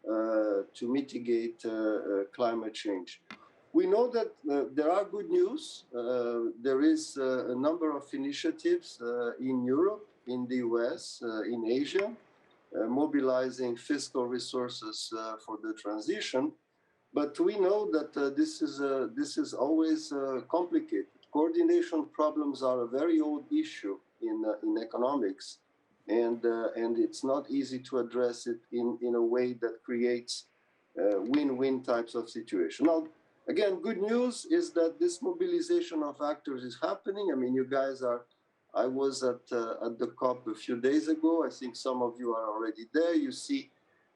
E: to mitigate climate change. We know that there are good news. There is a number of initiatives in Europe, in the US, in Asia, mobilizing fiscal resources for the transition. But we know that this is always complicated. Coordination problems are a very old issue in economics, and it's not easy to address it in a way that creates win-win types of situation. Now, again, good news is that this mobilization of actors is happening. I mean, you guys are, I was at the COP a few days ago. I think some of you are already there. You see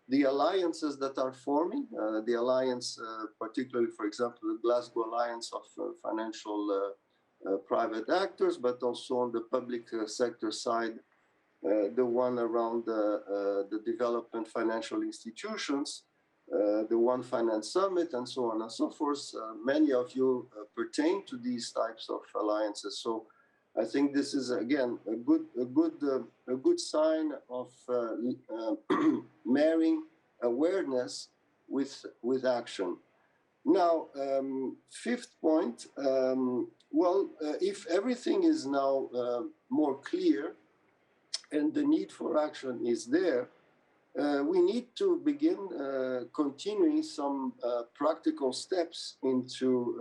E: the alliances that are forming, the alliance, particularly, for example, the Glasgow Alliance of Financial Private Actors, but also on the public sector side, the one around the development financial institutions, the One Finance Summit, and so on and so forth. Many of you pertain to these types of alliances. So I think this is, again, a good sign of marrying awareness with action. Now, fifth point, if everything is now more clear and the need for action is there, we need to begin continuing some practical steps into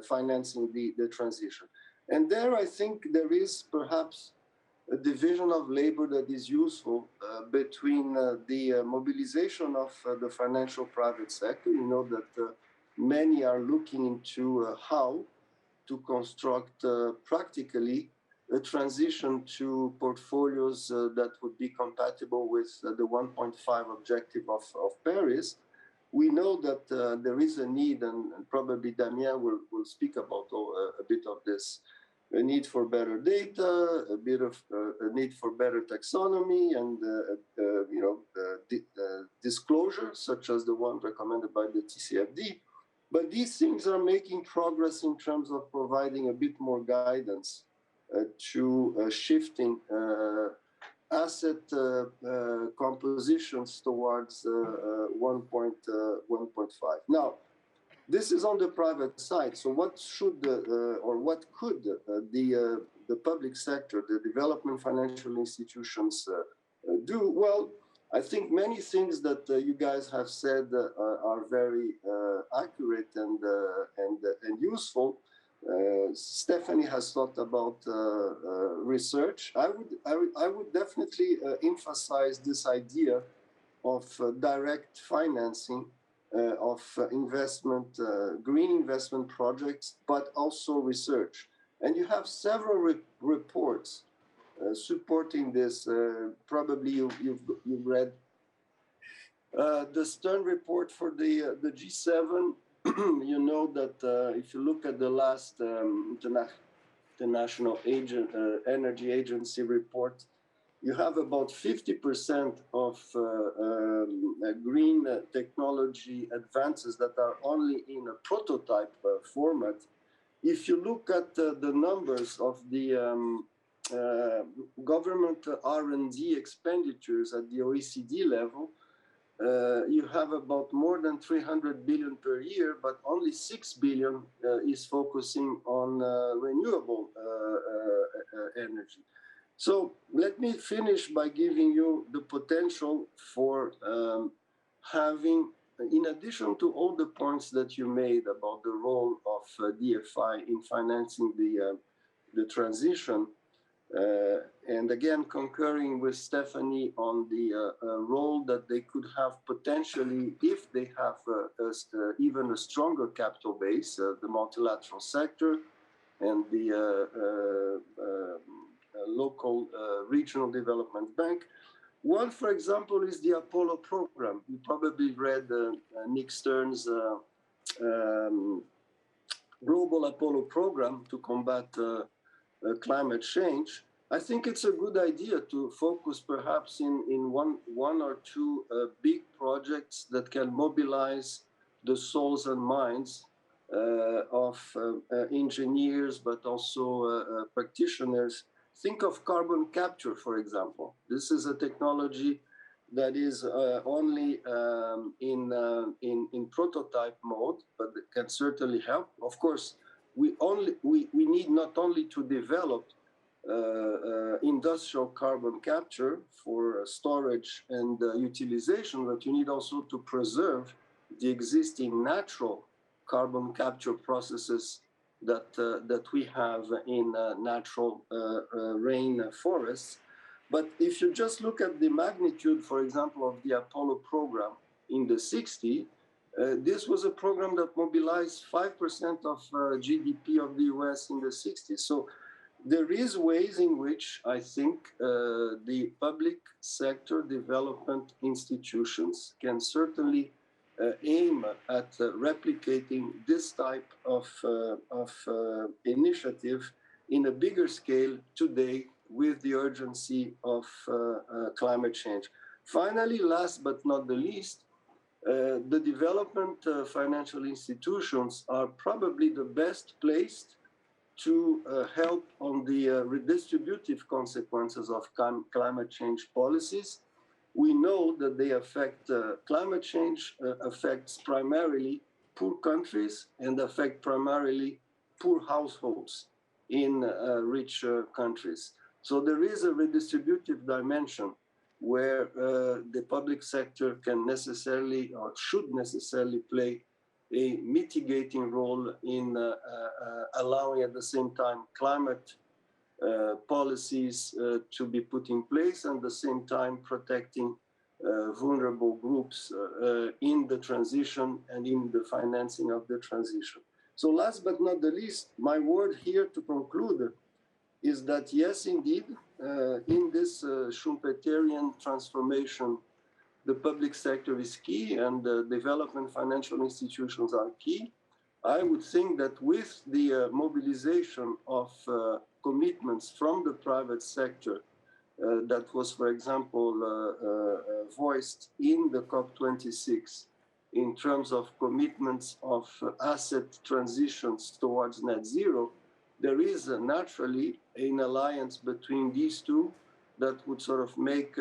E: financing the transition. And there, I think there is perhaps a division of labor that is useful between the mobilization of the financial private sector. You know that many are looking into how to construct practically a transition to portfolios that would be compatible with the 1.5 objective of Paris. We know that there is a need, and probably Damien will speak about a bit of this, a need for better data, a need for better taxonomy, and disclosure, such as the one recommended by the TCFD. But these things are making progress in terms of providing a bit more guidance to shifting asset compositions towards 1.5. Now, this is on the private side. So what should or what could the the public sector, the development financial institutions do? Well, I think many things that you guys have said are very accurate and useful. Stephanie has talked about research. I would definitely emphasize this idea of direct financing of investment, green investment projects, but also research. And you have several reports supporting this. Probably you've read the Stern report for the G7. You know that if you look at the last International Energy Agency report, you have about 50% of green technology advances that are only in a prototype format. If you look at the numbers of the government R&D expenditures at the OECD level, you have about more than 300 billion per year, but only 6 billion is focusing on renewable energy. So let me finish by giving you the potential for having, in addition to all the points that you made about the role of DFI in financing the transition, and again, concurring with Stephanie on the role that they could have potentially if they have even a stronger capital base, the multilateral sector and the local regional development bank. One, for example, is the Apollo program. You probably read Nick Stern's global Apollo program to combat climate change. I think it's a good idea to focus perhaps in one or two big projects that can mobilize the souls and minds of engineers, but also practitioners. Think of carbon capture, for example. This is a technology that is only in prototype mode, but it can certainly help. Of course, we need not only to develop industrial carbon capture for storage and utilization, but you need also to preserve the existing natural carbon capture processes that we have in natural rain forests. But if you just look at the magnitude, for example, of the Apollo program in the 60s, this was a program that mobilized 5% of GDP of the US in the 60s. So there is ways in which I think the public sector development institutions can certainly aim at replicating this type of initiative in a bigger scale today with the urgency of climate change. Finally, last but not the least, the development financial institutions are probably the best placed to help on the redistributive consequences of climate change policies. We know that they affect climate change affects primarily poor countries and affect primarily poor households in rich countries. So there is a redistributive dimension where the public sector can necessarily or should necessarily play a mitigating role in allowing at the same time climate policies to be put in place and at the same time protecting vulnerable groups in the transition and in the financing of the transition. So last but not the least, my word here to conclude is that yes, indeed, in this Schumpeterian transformation, the public sector is key and development financial institutions are key. I would think that with the mobilization of commitments from the private sector that was, for example, voiced in the COP26 in terms of commitments of asset transitions towards net zero, there is naturally an alliance between these two that would sort of make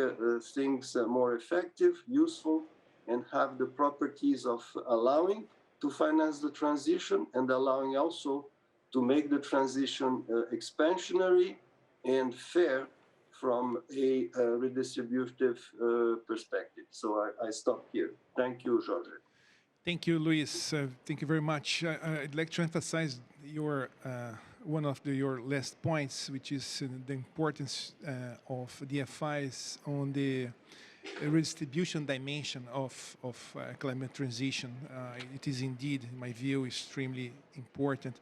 E: things more effective, useful, and have the properties of allowing to finance the transition and allowing also to make the transition expansionary and fair from a redistributive perspective. So I stop here. Thank you, Jorge.
A: Thank you, Luis. Thank you very much. I'd like to emphasize your one of your last points, which is the importance of DFIs on the redistribution dimension of climate transition. It is indeed, in my view, extremely important.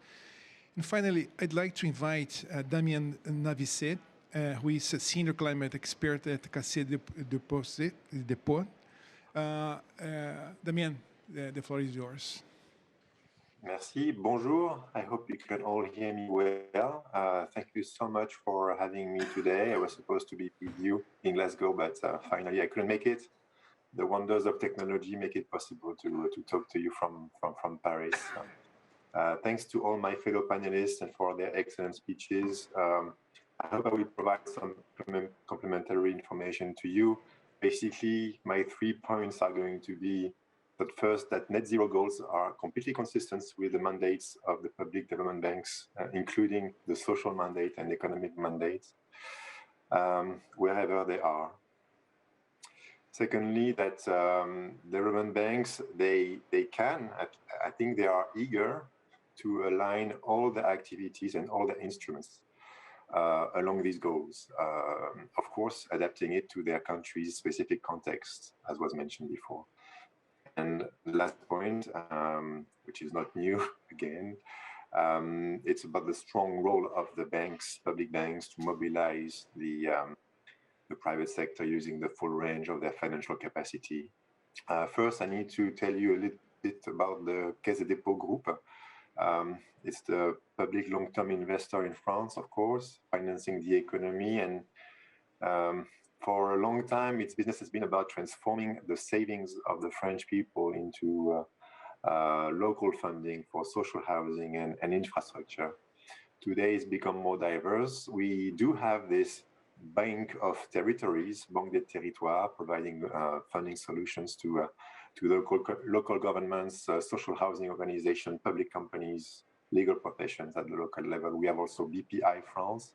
A: And finally, I'd like to invite Damien Navizet, who is a senior climate expert at Caisse de Dépôt. Damien, the floor is yours.
F: Merci. Bonjour. I hope you can all hear me well. Thank you so much for having me today. I was supposed to be with you in Glasgow, but finally I couldn't make it. The wonders of technology make it possible to talk to you from Paris. Thanks to all my fellow panelists and for their excellent speeches. I hope I will provide some complementary information to you. Basically, my 3 points are going to be that first, that net zero goals are completely consistent with the mandates of the public development banks, including the social mandate and economic mandates, wherever they are. Secondly, that development banks, they can, I think they are eager to align all the activities and all the instruments along these goals. Of course, adapting it to their country's specific context, as was mentioned before. And the last point, which is not new again, it's about the strong role of the banks, public banks, to mobilize the private sector using the full range of their financial capacity. First, I need to tell you a little bit about the Caisse de Dépôt group. It's the public long-term investor in France, of course, financing the economy. And for a long time, its business has been about transforming the savings of the French people into local funding for social housing and infrastructure. Today, it's become more diverse. We do have this bank of territories, Banque des Territoires, providing funding solutions to local governments, social housing organizations, public companies, legal professions at the local level. We have also BPI France,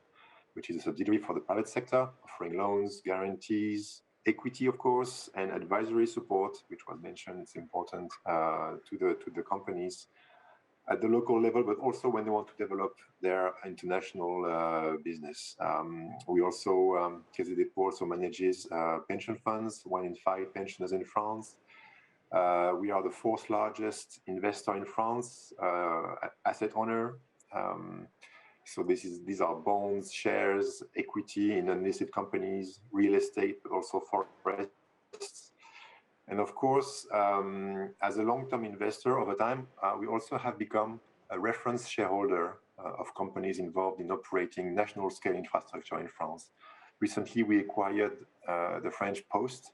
F: which is a subsidiary for the private sector, offering loans, guarantees, equity, of course, and advisory support, which was mentioned. It's important to the companies at the local level, but also when they want to develop their international business. We also, Caisse de Dépôt also manages pension funds, 1 in 5 pensioners in France. We are the 4th largest investor in France, asset owner. So these are bonds, shares, equity in unlisted companies, real estate, but also forests. And of course, as a long-term investor over time, we also have become a reference shareholder of companies involved in operating national-scale infrastructure in France. Recently, we acquired the French Post.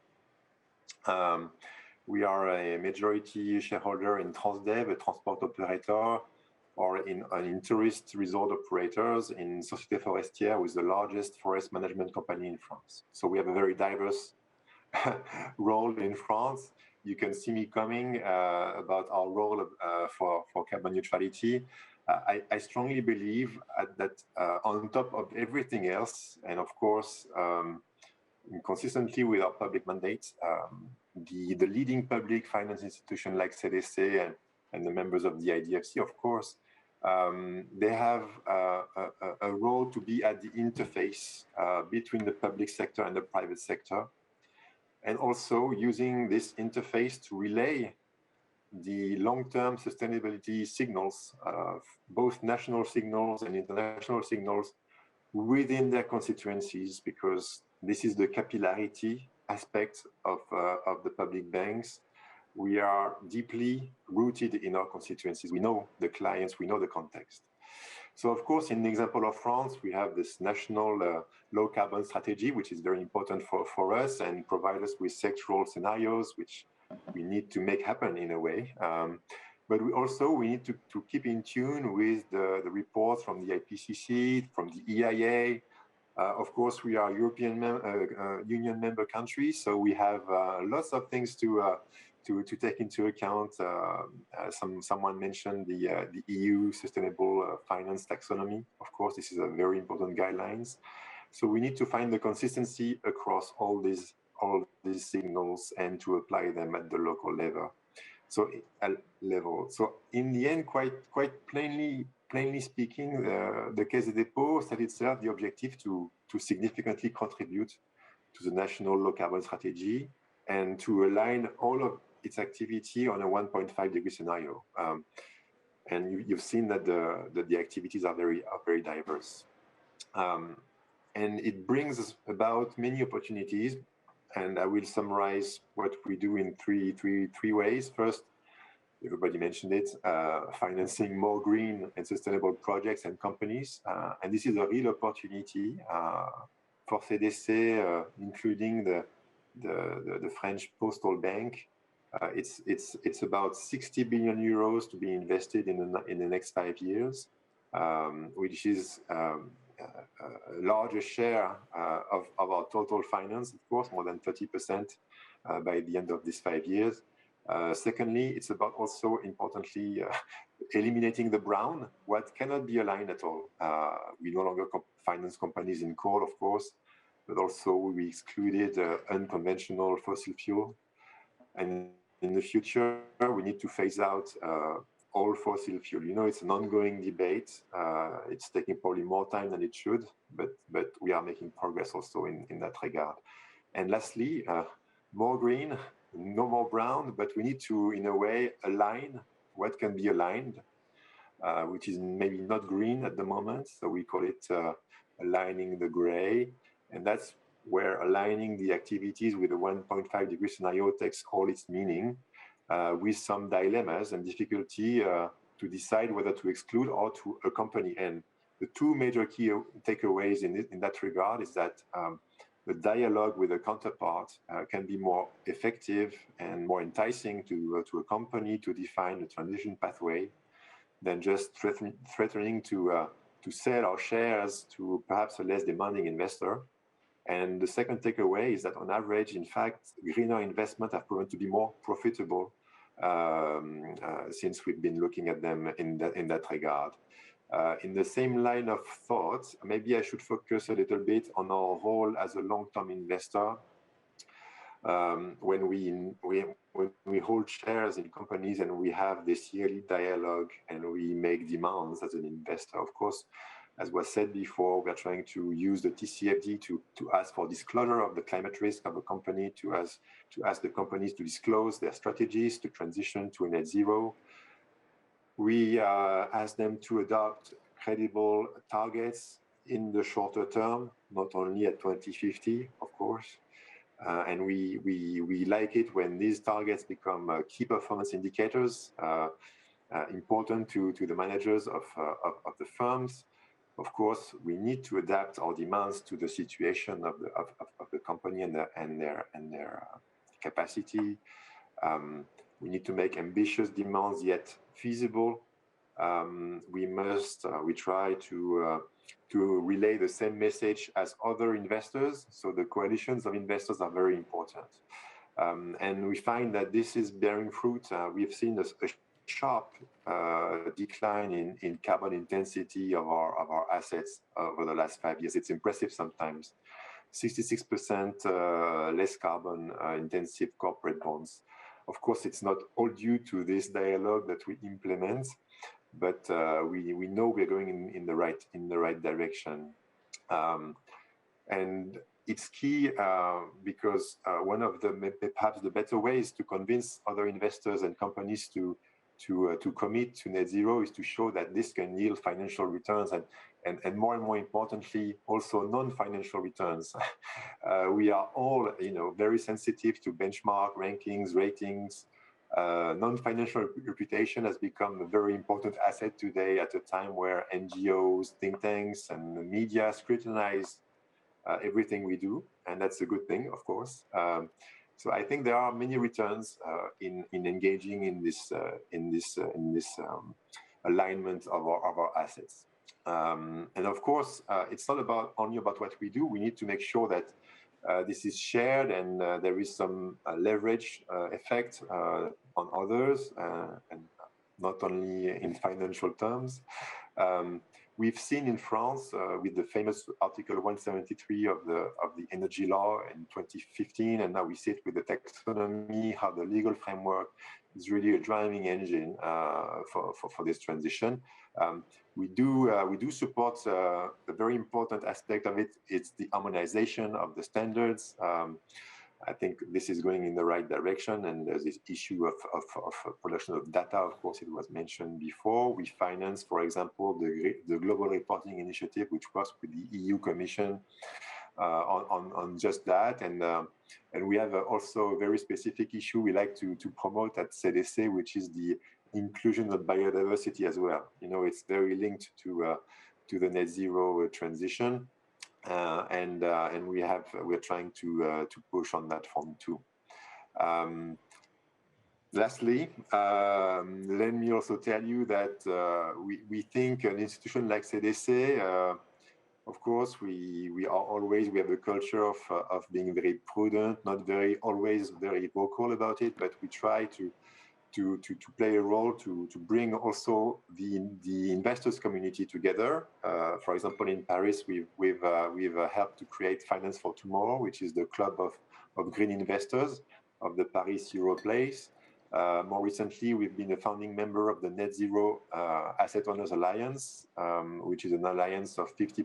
F: We are a majority shareholder in Transdev, a transport operator, or in tourist resort operators, in Société Forestière, who is the largest forest management company in France. So we have a very diverse role in France. You can see me coming about our role for carbon neutrality. I strongly believe that on top of everything else, and of course, consistently with our public mandates, the leading public finance institution like CDC and the members of the IDFC, of course, they have a role to be at the interface between the public sector and the private sector, and also using this interface to relay the long-term sustainability signals, both national signals and international signals, within their constituencies, because this is the capillarity aspect of the public banks. We are deeply rooted in our constituencies. We know the clients, we know the context. So of course, in the example of France, we have this national low carbon strategy, which is very important for us and provide us with sectoral scenarios, which we need to make happen in a way. But we need to keep in tune with the reports from the IPCC, from the EIA. Of course, we are European Union member countries, so we have lots of things to to take into account. Someone mentioned the EU Sustainable Finance Taxonomy. Of course, this is a very important guidelines. So we need to find the consistency across all these signals and to apply them at the local level. So in the end, quite plainly speaking, the Caisse des Dépôts set itself the objective to significantly contribute to the national low carbon strategy and to align all of its activity on a 1.5 degree scenario. And you've seen that the activities are very diverse. And it brings about many opportunities. And I will summarize what we do in three ways. First, everybody mentioned it, financing more green and sustainable projects and companies. And this is a real opportunity for CDC, including the French Postal Bank. It's about 60 billion euros to be invested in the next 5 years, which is a larger share of our total finance, of course, more than 30% by the end of these 5 years. Secondly, it's about also importantly eliminating the brown, what cannot be aligned at all. We no longer finance companies in coal, of course, but also we excluded unconventional fossil fuel. And in the future, we need to phase out all fossil fuel. You know, it's an ongoing debate. It's taking probably more time than it should, but we are making progress also in that regard. And lastly, more green, no more brown, but we need to, in a way, align what can be aligned, which is maybe not green at the moment. So we call it aligning the gray. And that's where aligning the activities with a 1.5 degree scenario takes all its meaning, with some dilemmas and difficulty to decide whether to exclude or to accompany. And the two major key takeaways in that regard is that the dialogue with a counterpart can be more effective and more enticing to a company to define a transition pathway than just threatening to sell our shares to perhaps a less demanding investor. And the second takeaway is that on average, in fact, greener investment have proven to be more profitable since we've been looking at them in that regard. In the same line of thought, maybe I should focus a little bit on our role as a long-term investor. When we hold shares in companies and we have this yearly dialogue and we make demands as an investor, of course, as was said before, we are trying to use the TCFD to ask for disclosure of the climate risk of a company, to ask the companies to disclose their strategies to transition to a net zero. We ask them to adopt credible targets in the shorter term, not only at 2050, of course. And we like it when these targets become key performance indicators, important to the managers of the firms. Of course, we need to adapt our demands to the situation of the company and their capacity. We need to make ambitious demands yet feasible. We try to relay the same message as other investors. So the coalitions of investors are very important. And we find that this is bearing fruit. We've seen a sharp decline in carbon intensity of our assets over the last 5 years. It's impressive sometimes. 66% less carbon intensive corporate bonds. Of course, it's not all due to this dialogue that we implement, but we know we're going in the right direction. And it's key because one of perhaps the better ways to convince other investors and companies to commit to net zero is to show that this can yield financial returns and more importantly, also non-financial returns. We are all, very sensitive to benchmark rankings, ratings. Non-financial reputation has become a very important asset today at a time where NGOs, think tanks, and the media scrutinize everything we do, and that's a good thing, of course. So I think there are many returns in engaging in this alignment of our assets. And of course, it's not only about what we do. We need to make sure that this is shared, and there is some leverage effect on others, and not only in financial terms. We've seen in France with the famous Article 173 of the energy law in 2015, and now we see it with the taxonomy, how the legal framework is really a driving engine for this transition. We do support a very important aspect of it. It's the harmonization of the standards. I think this is going in the right direction, and there's this issue of production of data. Of course, it was mentioned before. We finance, for example, the Global Reporting Initiative, which works with the EU Commission on just that. And we have also a very specific issue we like to promote at CDC, which is the inclusion of biodiversity as well. You know, it's very linked to the net zero transition. And we're trying to push on that front too. Lastly, let me also tell you that we think an institution like CDC, of course, we have a culture of being very prudent, not always very vocal about it, but we try to play a role to bring also the investors community together. For example, in Paris, we've helped to create Finance for Tomorrow, which is the club of green investors of the Paris Euro Place. More recently, we've been a founding member of the Net Zero Asset Owners Alliance, which is an alliance of 50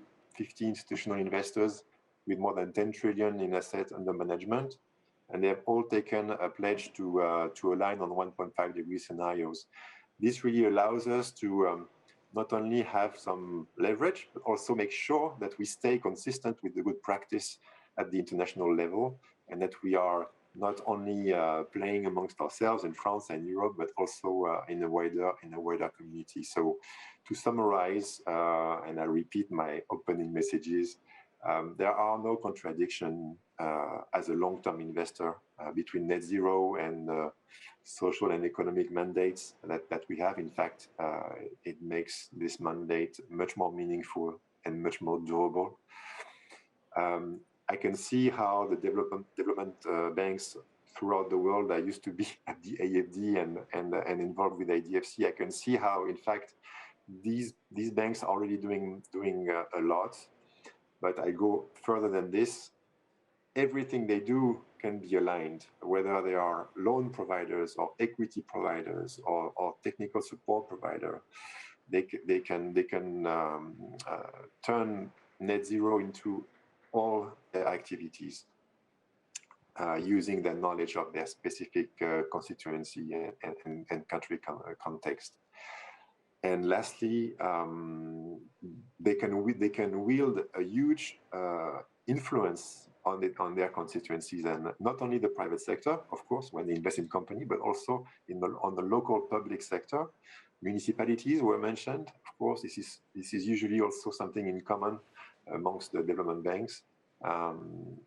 F: institutional investors with more than 10 trillion in assets under management. And they have all taken a pledge to align on 1.5 degree scenarios. This really allows us to not only have some leverage, but also make sure that we stay consistent with the good practice at the international level, and that we are not only playing amongst ourselves in France and Europe, but also in a wider community. So to summarize, and I repeat my opening messages, there are no contradiction as a long-term investor between net zero and social and economic mandates that we have. In fact, it makes this mandate much more meaningful and much more durable. I can see how the development banks throughout the world. I used to be at the ABDE and involved with IDFC. I can see how, in fact, these banks are already doing a lot. But I go further than this. Everything they do can be aligned, whether they are loan providers or equity providers or technical support provider. They can turn net zero into all their activities using the knowledge of their specific constituency and country context. And lastly, they can wield a huge influence on their constituencies, and not only the private sector, of course, when they invest in company, but also on the local public sector. Municipalities were mentioned. Of course, this is usually also something in common amongst the development banks.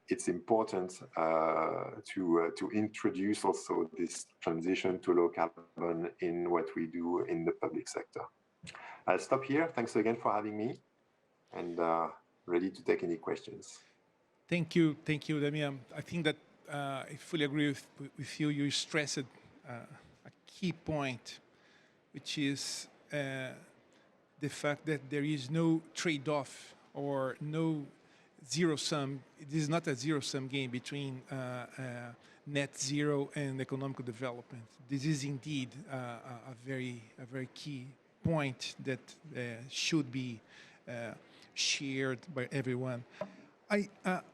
F: It's important to introduce also this transition to low carbon in what we do in the public sector. I'll stop here. Thanks again for having me, and ready to take any questions.
A: Thank you, Damien. I think that I fully agree with you. You stressed a key point, which is the fact that there is no trade-off or no zero-sum. It is not a zero-sum game between net zero and economic development. This is indeed a very key point that should be shared by everyone.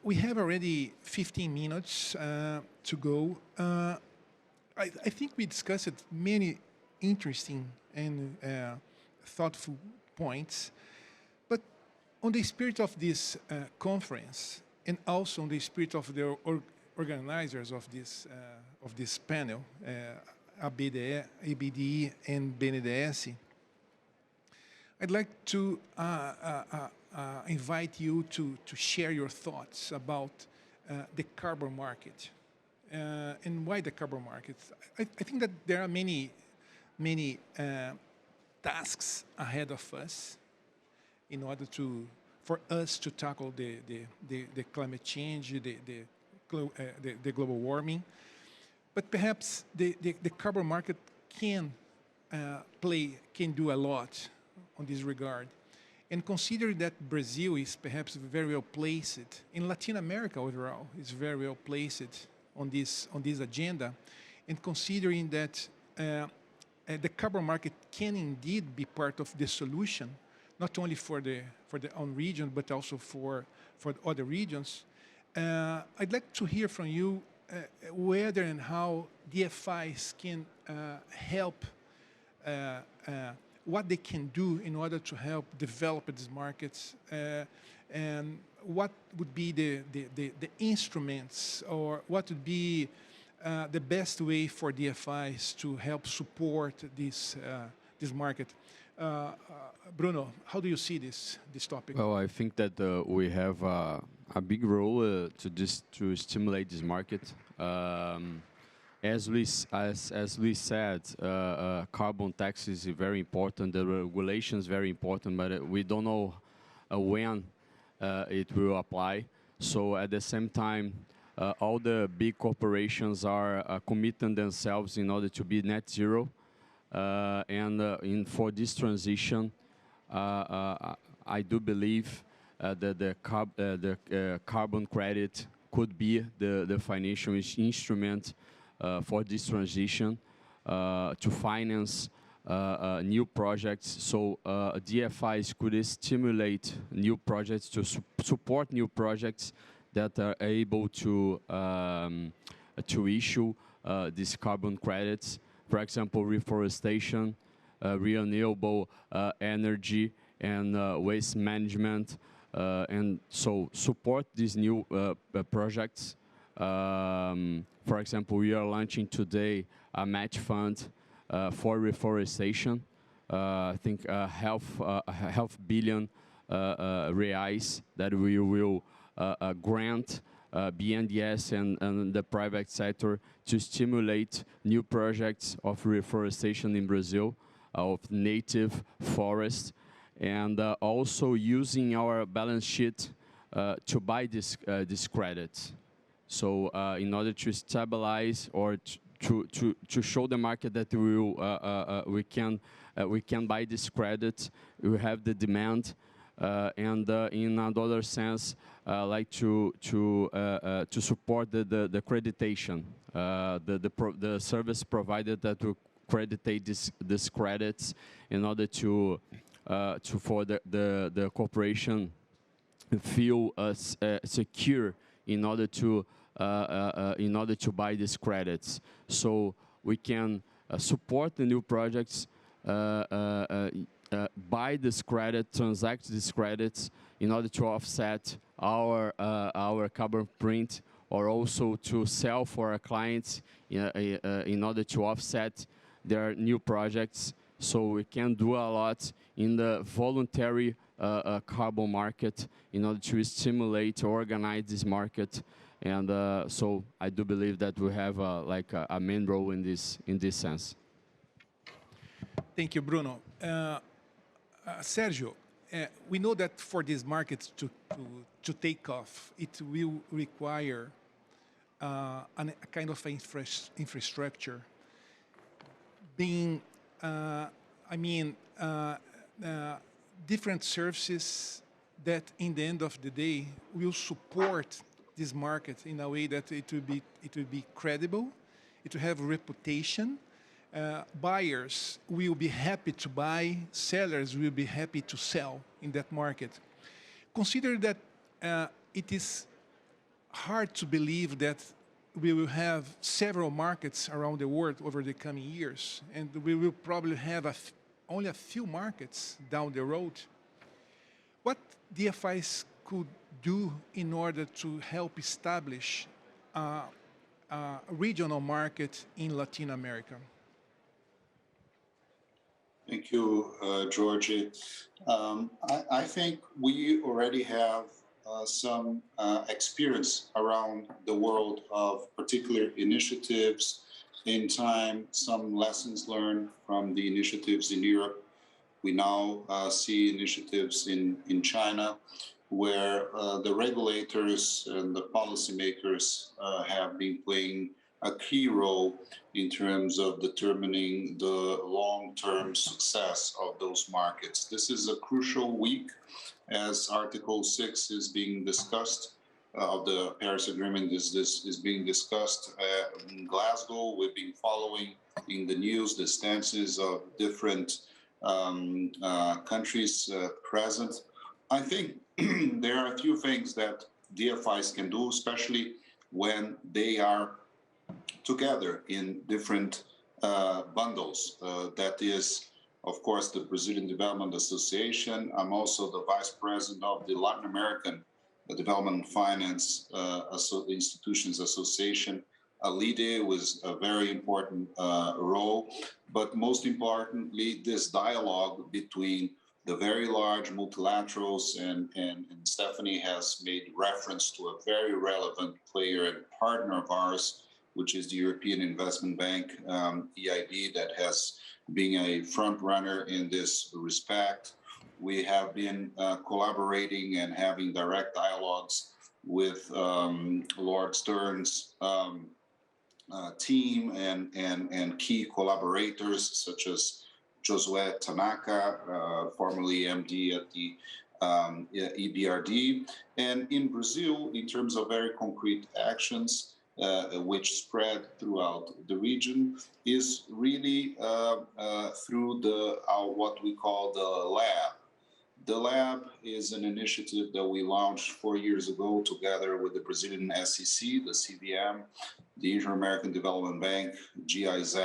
A: We have already 15 minutes to go. I think we discussed many interesting and thoughtful points, but on the spirit of this conference, and also on the spirit of the organizers of this panel, ABDE and BNDES, I'd like to invite you to share your thoughts about the carbon market and why the carbon market. I think that there are many tasks ahead of us in order for us to tackle the climate change, the global warming. But perhaps the carbon market can do a lot on this regard. And considering that Brazil is perhaps very well placed, in Latin America overall, is very well placed on this agenda, and considering that the carbon market can indeed be part of the solution, not only for the own region, but also for other regions, I'd like to hear from you whether and how DFIs can help, what they can do in order to help develop these markets, and what would be the instruments, or what would be the best way for DFIs to help support this market. Bruno, how do you see this topic?
B: Well, I think that we have a big role to stimulate this market. As we said, carbon tax is very important. The regulation is very important, but we don't know when it will apply. So at the same time, all the big corporations are committing themselves in order to be net zero. For this transition, I do believe that the carbon credit could be the financial instrument for this transition to finance new projects. So DFIs could stimulate new projects, to support new projects that are able to issue these carbon credits. For example, reforestation, renewable energy, and waste management. And so support these new projects. For example, we are launching today a match fund for reforestation. I think half billion reais that we will grant BNDES and the private sector to stimulate new projects of reforestation in Brazil, of native forests, and also using our balance sheet to buy this credit. So in order to stabilize or to show the market that we can buy this credit, we have the demand, and in another sense, like to support the accreditation, the service provided that will accreditate these credits in order for the corporation feel secure in order to buy these credits. So we can support the new projects, buy this credit, transact these credits in order to offset our carbon print, or also to sell for our clients in order to offset their new projects. So we can do a lot in the voluntary carbon market in order to stimulate, organize this market. And so I do believe that we have a main role in this sense.
A: Thank you, Bruno. Sergio, we know that for these markets to take off, it will require a kind of infrastructure. Being, different services that, in the end of the day, will support this market in a way that it will be credible, it will have reputation. Buyers will be happy to buy, sellers will be happy to sell in that market. Consider that it is hard to believe that we will have several markets around the world over the coming years, and we will probably have only a few markets down the road. What DFIs could do in order to help establish a regional market in Latin America?
C: Thank you, Georgie. I think we already have some experience around the world of particular initiatives in time, some lessons learned from the initiatives in Europe. We now see initiatives in China. where the regulators and the policymakers have been playing a key role in terms of determining the long-term success of those markets. This is a crucial week as Article 6 is being discussed of the Paris Agreement is being discussed in Glasgow. We've been following in the news the stances of different countries present. I think there are a few things that DFIs can do, especially when they are together in different bundles. That is, of course, the Brazilian Development Association. I'm also the vice president of the Latin American Development Finance Institutions Association. ABDE was a very important role, but most importantly, this dialogue between the very large multilaterals, and Stephanie has made reference to a very relevant player and partner of ours, which is the European Investment Bank, EIB, that has been a front runner in this respect. We have been collaborating and having direct dialogues with Lord Stern's team and key collaborators such as Josué Tanaka, formerly MD at the EBRD. And in Brazil, in terms of very concrete actions, which spread throughout the region, is really through the what we call the lab. The lab is an initiative that we launched 4 years ago together with the Brazilian SEC, the CVM, the Inter-American Development Bank, GIZ,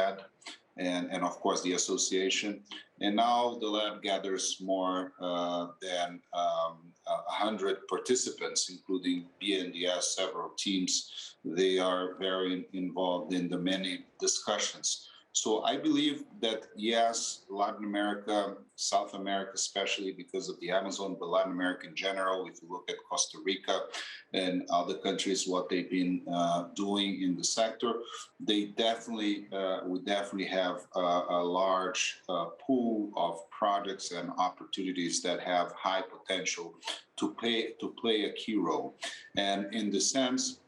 C: and of course the association. And now the lab gathers more than 100 participants, including BNDES, several teams. They are very involved in the many discussions. So I believe that, yes, Latin America, South America, especially because of the Amazon, but Latin America in general, if you look at Costa Rica and other countries, what they've been doing in the sector, they definitely, we definitely have a large pool of projects and opportunities that have high potential to play a key role. And in the sense,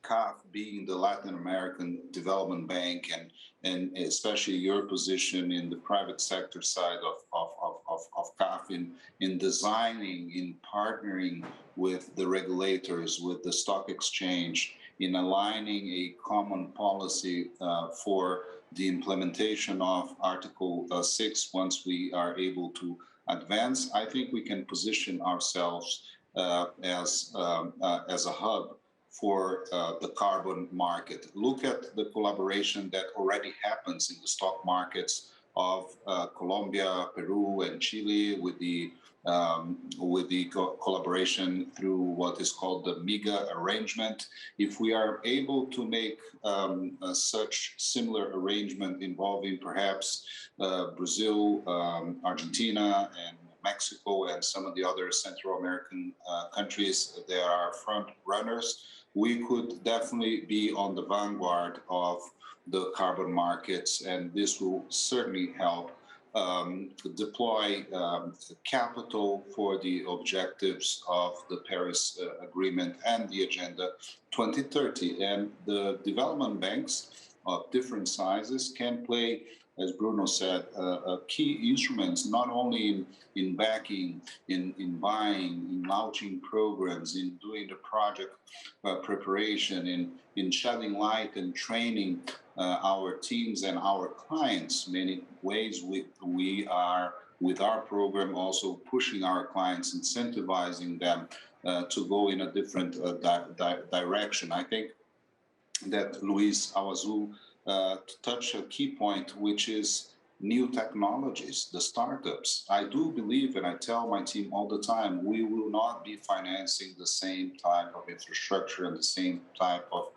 C: CAF being the Latin American Development Bank, and especially your position in the private sector side of CAF in designing, in partnering with the regulators, with the stock exchange, in aligning a common policy for the implementation of Article 6 once we are able to advance, I think we can position ourselves as a hub for the carbon market. Look at the collaboration that already happens in the stock markets of Colombia, Peru, and Chile with the collaboration through what is called the MIGA arrangement. If we are able to make such similar arrangement involving perhaps Brazil, Argentina, and Mexico, and some of the other Central American countries that are front runners, we could definitely be on the vanguard of the carbon markets, and this will certainly help deploy capital for the objectives of the Paris Agreement and the Agenda 2030. And the development banks of different sizes can play, as Bruno said, key instruments, not only in backing, in buying, in launching programs, in doing the project preparation, in shedding light and training our teams and our clients. Many ways we are, with our program, also pushing our clients, incentivizing them to go in a different direction. I think that Luis Awazul touch a key point, which is new technologies, the startups. I do believe, and I tell my team all the time, we will not be financing the same type of infrastructure and the same type of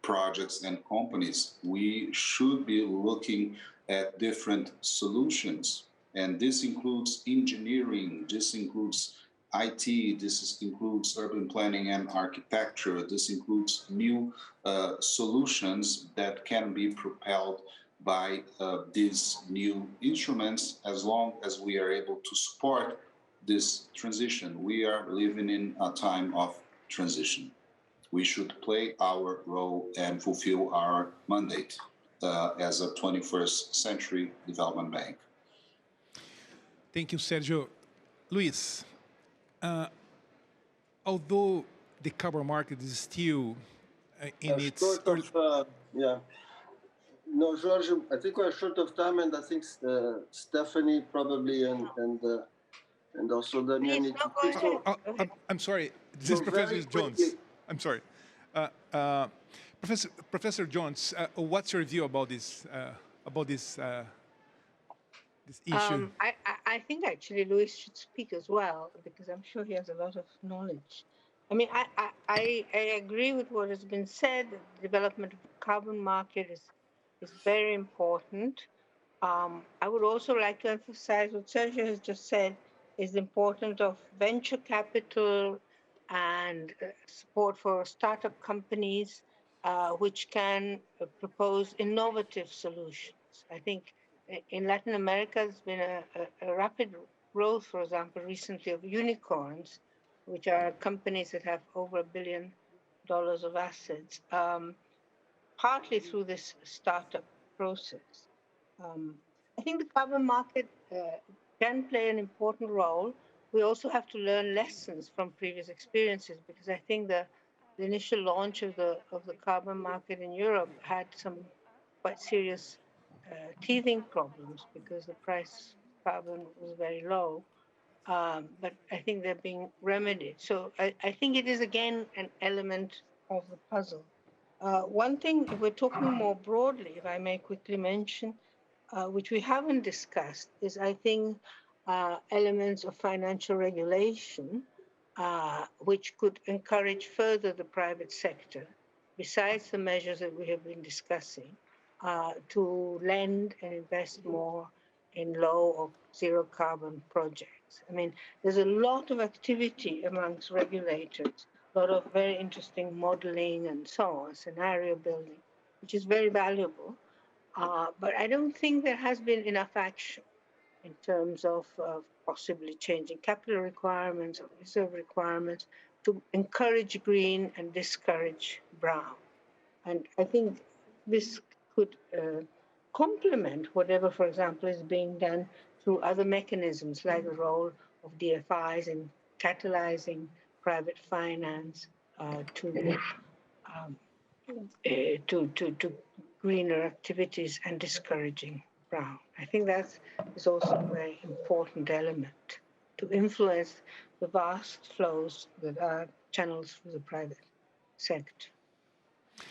C: projects and companies. We should be looking at different solutions. And this includes engineering, this includes IT, this includes urban planning and architecture, this includes new solutions that can be propelled by these new instruments, as long as we are able to support this transition. We are living in a time of transition. We should play our role and fulfill our mandate as a 21st century development bank.
A: Thank you, Sergio. Luis, although the carbon market is still in its...
E: yeah. No, Jorge, I think we're short of time, and I think Stephanie probably and also Damien need to...
A: I'm sorry, this is Professor Jones. I'm sorry. Professor Jones, what's your view about this issue?
D: I think actually Luis should speak as well, because I'm sure he has a lot of knowledge. I mean, I agree with what has been said. The development of the carbon market is very important. I would also like to emphasize what Sergio has just said, is the importance of venture capital and support for startup companies which can propose innovative solutions. I think in Latin America, there's been a rapid growth, for example, recently of unicorns, which are companies that have over $1 billion of assets, partly through this startup process. I think the carbon market can play an important role. We also have to learn lessons from previous experiences, because I think the initial launch of the carbon market in Europe had some quite serious teething problems because the price of carbon was very low. But I think they're being remedied. So I think it is, again, an element of the puzzle. One thing, if we're talking more broadly, if I may quickly mention, which we haven't discussed, is I think elements of financial regulation, which could encourage further the private sector, besides the measures that we have been discussing, to lend and invest more in low or zero carbon projects. I mean, there's a lot of activity amongst regulators, a lot of very interesting modeling and so on, scenario building, which is very valuable. But I don't think there has been enough action in terms of possibly changing capital requirements or reserve requirements to encourage green and discourage brown. And I think this could complement whatever, for example, is being done through other mechanisms, like the role of DFIs in catalyzing private finance to greener activities and discouraging brown. I think that is also a very important element to influence the vast flows that are channels through the private sector.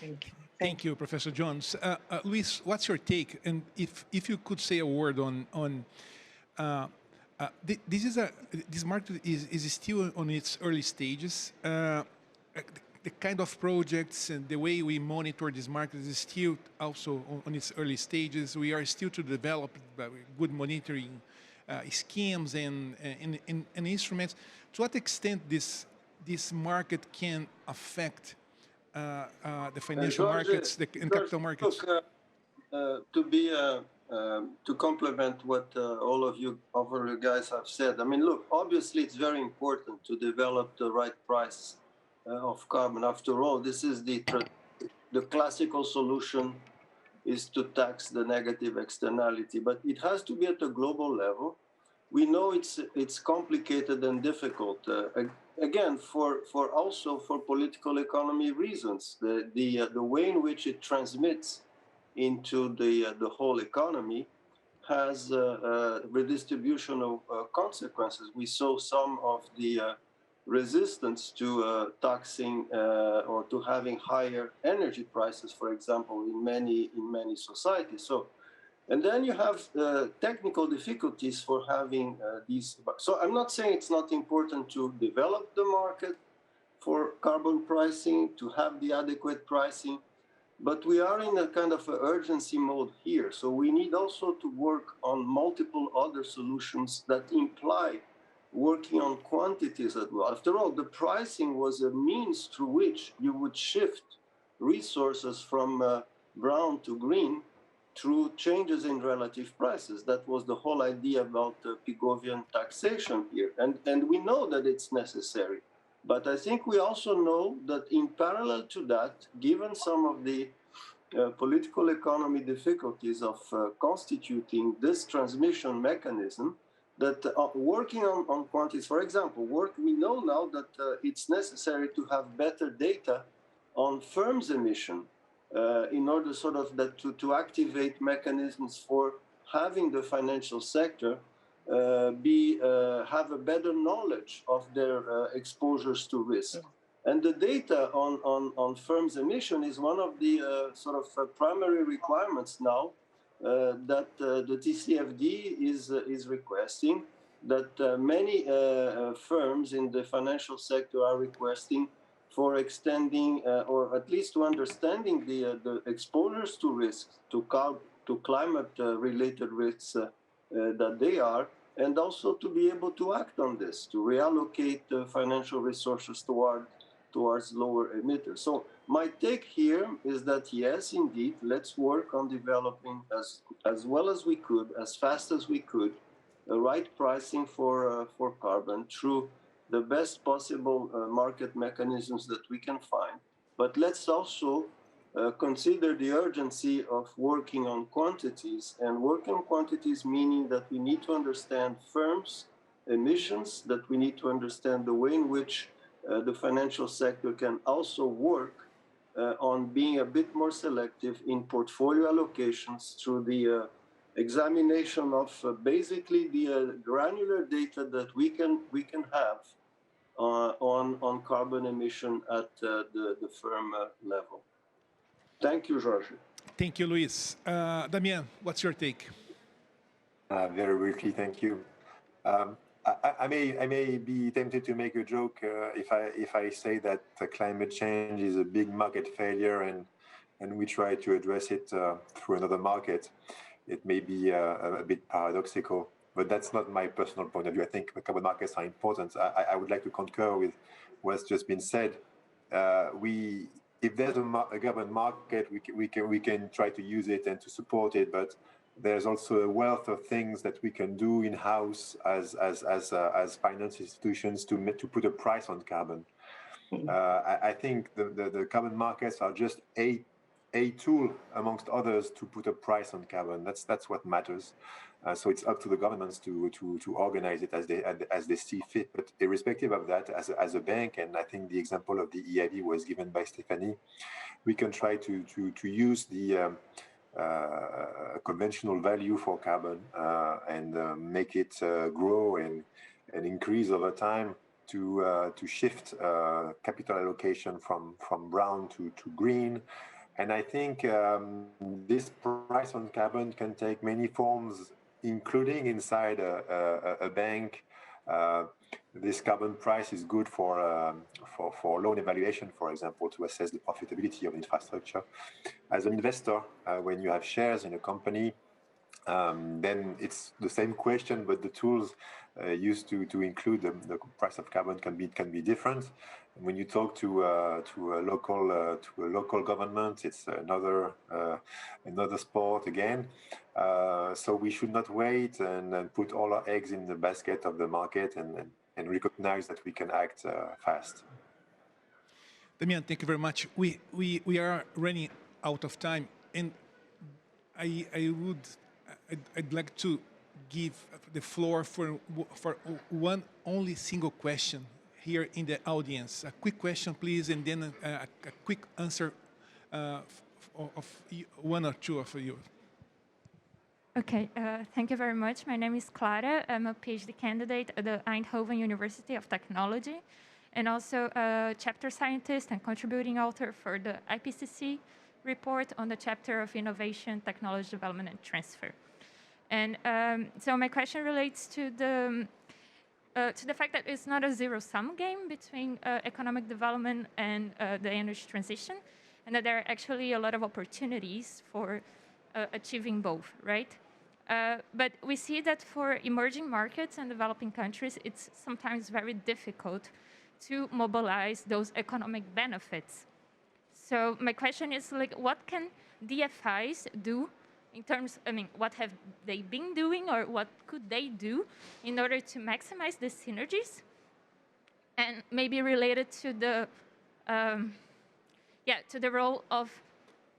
D: Thank you.
A: Thank you, Professor Jones. Luis, what's your take? And if you could say a word on this market is still on its early stages. The kind of projects and the way we monitor this market is still also on its early stages. We are still to develop good monitoring schemes and instruments. To what extent this market can affect the financial markets and capital markets?
E: Look, to complement what all of you guys have said, I mean, look, obviously it's very important to develop the right price of carbon. After all, this is the classical solution is to tax the negative externality, but it has to be at a global level. We know it's complicated and difficult. Again, for political economy reasons, the way in which it transmits into the whole economy has redistribution of consequences. We saw some of the resistance to taxing or to having higher energy prices, for example, in many societies. So, and then you have technical difficulties for having these. So I'm not saying it's not important to develop the market for carbon pricing, to have the adequate pricing, but we are in a kind of an urgency mode here. So we need also to work on multiple other solutions that imply working on quantities as well. After all, the pricing was a means through which you would shift resources from brown to green through changes in relative prices. That was the whole idea about Pigovian taxation here. And we know that it's necessary. But I think we also know that in parallel to that, given some of the political economy difficulties of constituting this transmission mechanism, that working on quantities, for example, we know now that it's necessary to have better data on firms' emission in order sort of that to activate mechanisms for having the financial sector have a better knowledge of their exposures to risk. And the data on firms' emission is one of the sort of primary requirements now that the TCFD is requesting, that many firms in the financial sector are requesting for extending or at least to understanding the exposures to risks, to climate-related risks that they are, and also to be able to act on this, to reallocate financial resources towards lower emitters. So my take here is that yes, indeed, let's work on developing as well as we could, as fast as we could, the right pricing for carbon through the best possible market mechanisms that we can find. But let's also consider the urgency of working on quantities, and working on quantities meaning that we need to understand firms' emissions, that we need to understand the way in which the financial sector can also work on being a bit more selective in portfolio allocations through the examination of basically the granular data that we can have on carbon emission at the firm level. Thank you, Jorge.
A: Thank you, Luis. Damien, what's your take?
F: Very briefly, thank you. I may be tempted to make a joke if I say that climate change is a big market failure and we try to address it through another market. It may be a bit paradoxical, but that's not my personal point of view. I think the carbon markets are important. I would like to concur with what's just been said. If there's a carbon market, we can try to use it and to support it, but there's also a wealth of things that we can do in-house as finance institutions to put a price on carbon. I think the carbon markets are just a tool amongst others to put a price on carbon. That's what matters. So it's up to the governments to organize it as they see fit. But irrespective of that, as a bank, and I think the example of the EIB was given by Stephanie, we can try to use the conventional value for carbon and make it grow and increase over time to shift capital allocation from brown to green. And I think this price on carbon can take many forms, including inside a bank. This carbon price is good for loan evaluation, for example, to assess the profitability of infrastructure. As an investor, when you have shares in a company, then it's the same question, but the tools used to include the price of carbon can be different. And when you talk to a local government, it's another sport again. So we should not wait and put all our eggs in the basket of the market and recognize that we can act fast.
A: Damien, thank you very much. We are running out of time, and I'd like to give the floor for one only single question here in the audience. A quick question, please, and then a quick answer of one or two of you.
G: Okay, thank you very much. My name is Clara. I'm a PhD candidate at the Eindhoven University of Technology, and also a chapter scientist and contributing author for the IPCC report on the chapter of innovation, technology development, and transfer. And so my question relates to the fact that it's not a zero-sum game between economic development and the energy transition, and that there are actually a lot of opportunities for achieving both, right? But we see that for emerging markets and developing countries, it's sometimes very difficult to mobilize those economic benefits. So my question is, like, what can DFIs do in terms, I mean, what have they been doing or what could they do in order to maximize the synergies? And maybe related to the, to the role of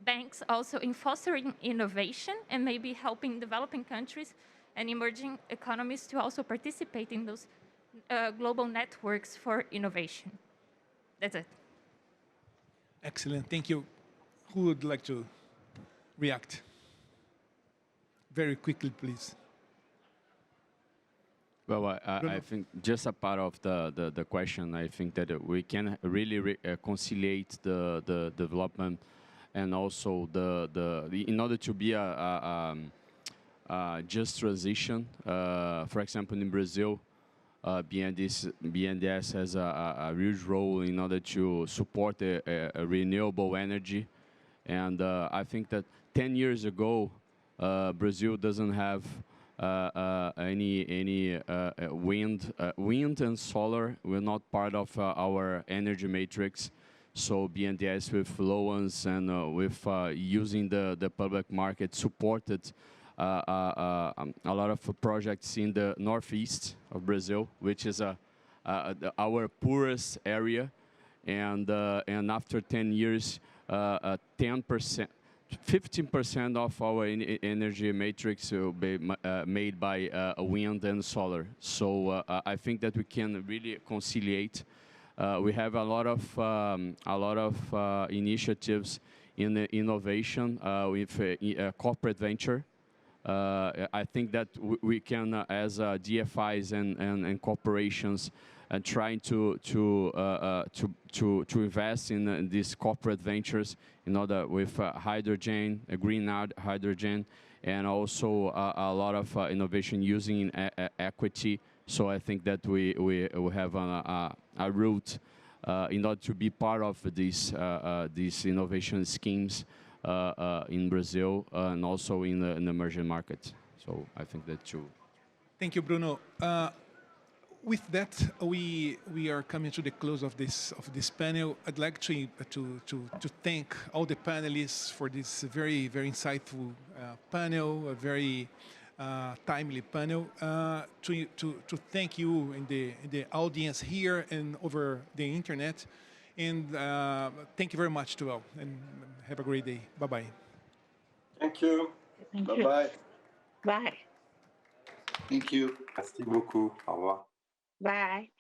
G: banks also in fostering innovation and maybe helping developing countries and emerging economies to also participate in those global networks for innovation. That's it.
A: Excellent, thank you. Who would like to react? Very quickly, please.
B: Well, I think just a part of the question, I think that we can really conciliate the development and also in order to be a just transition. For example, in Brazil, BNDES has a huge role in order to support a renewable energy. And I think that 10 years ago, Brazil doesn't have any wind and solar were not part of our energy matrix. So BNDES with loans and with using the public market supported a lot of projects in the northeast of Brazil, which is our poorest area. And after 10 years, 15% of our energy matrix will be made by wind and solar. So I think that we can really conciliate. We have a lot of initiatives in innovation with corporate venture. I think that we can, as DFIs and corporations, trying to invest in these corporate ventures in order with hydrogen, green hydrogen, and also a lot of innovation using equity. So I think that we have a route in order to be part of these innovation schemes in Brazil and also in the emerging markets. So I think that too.
A: Thank you, Bruno. With that, we are coming to the close of this panel. I'd like to thank all the panelists for this very insightful panel, a very timely panel. To thank you in the audience here and over the internet, and thank you very much to all, and have a great day. Bye bye.
E: Thank you. Bye bye.
D: Bye.
C: Thank you.
F: Merci beaucoup. Au revoir.
D: Bye.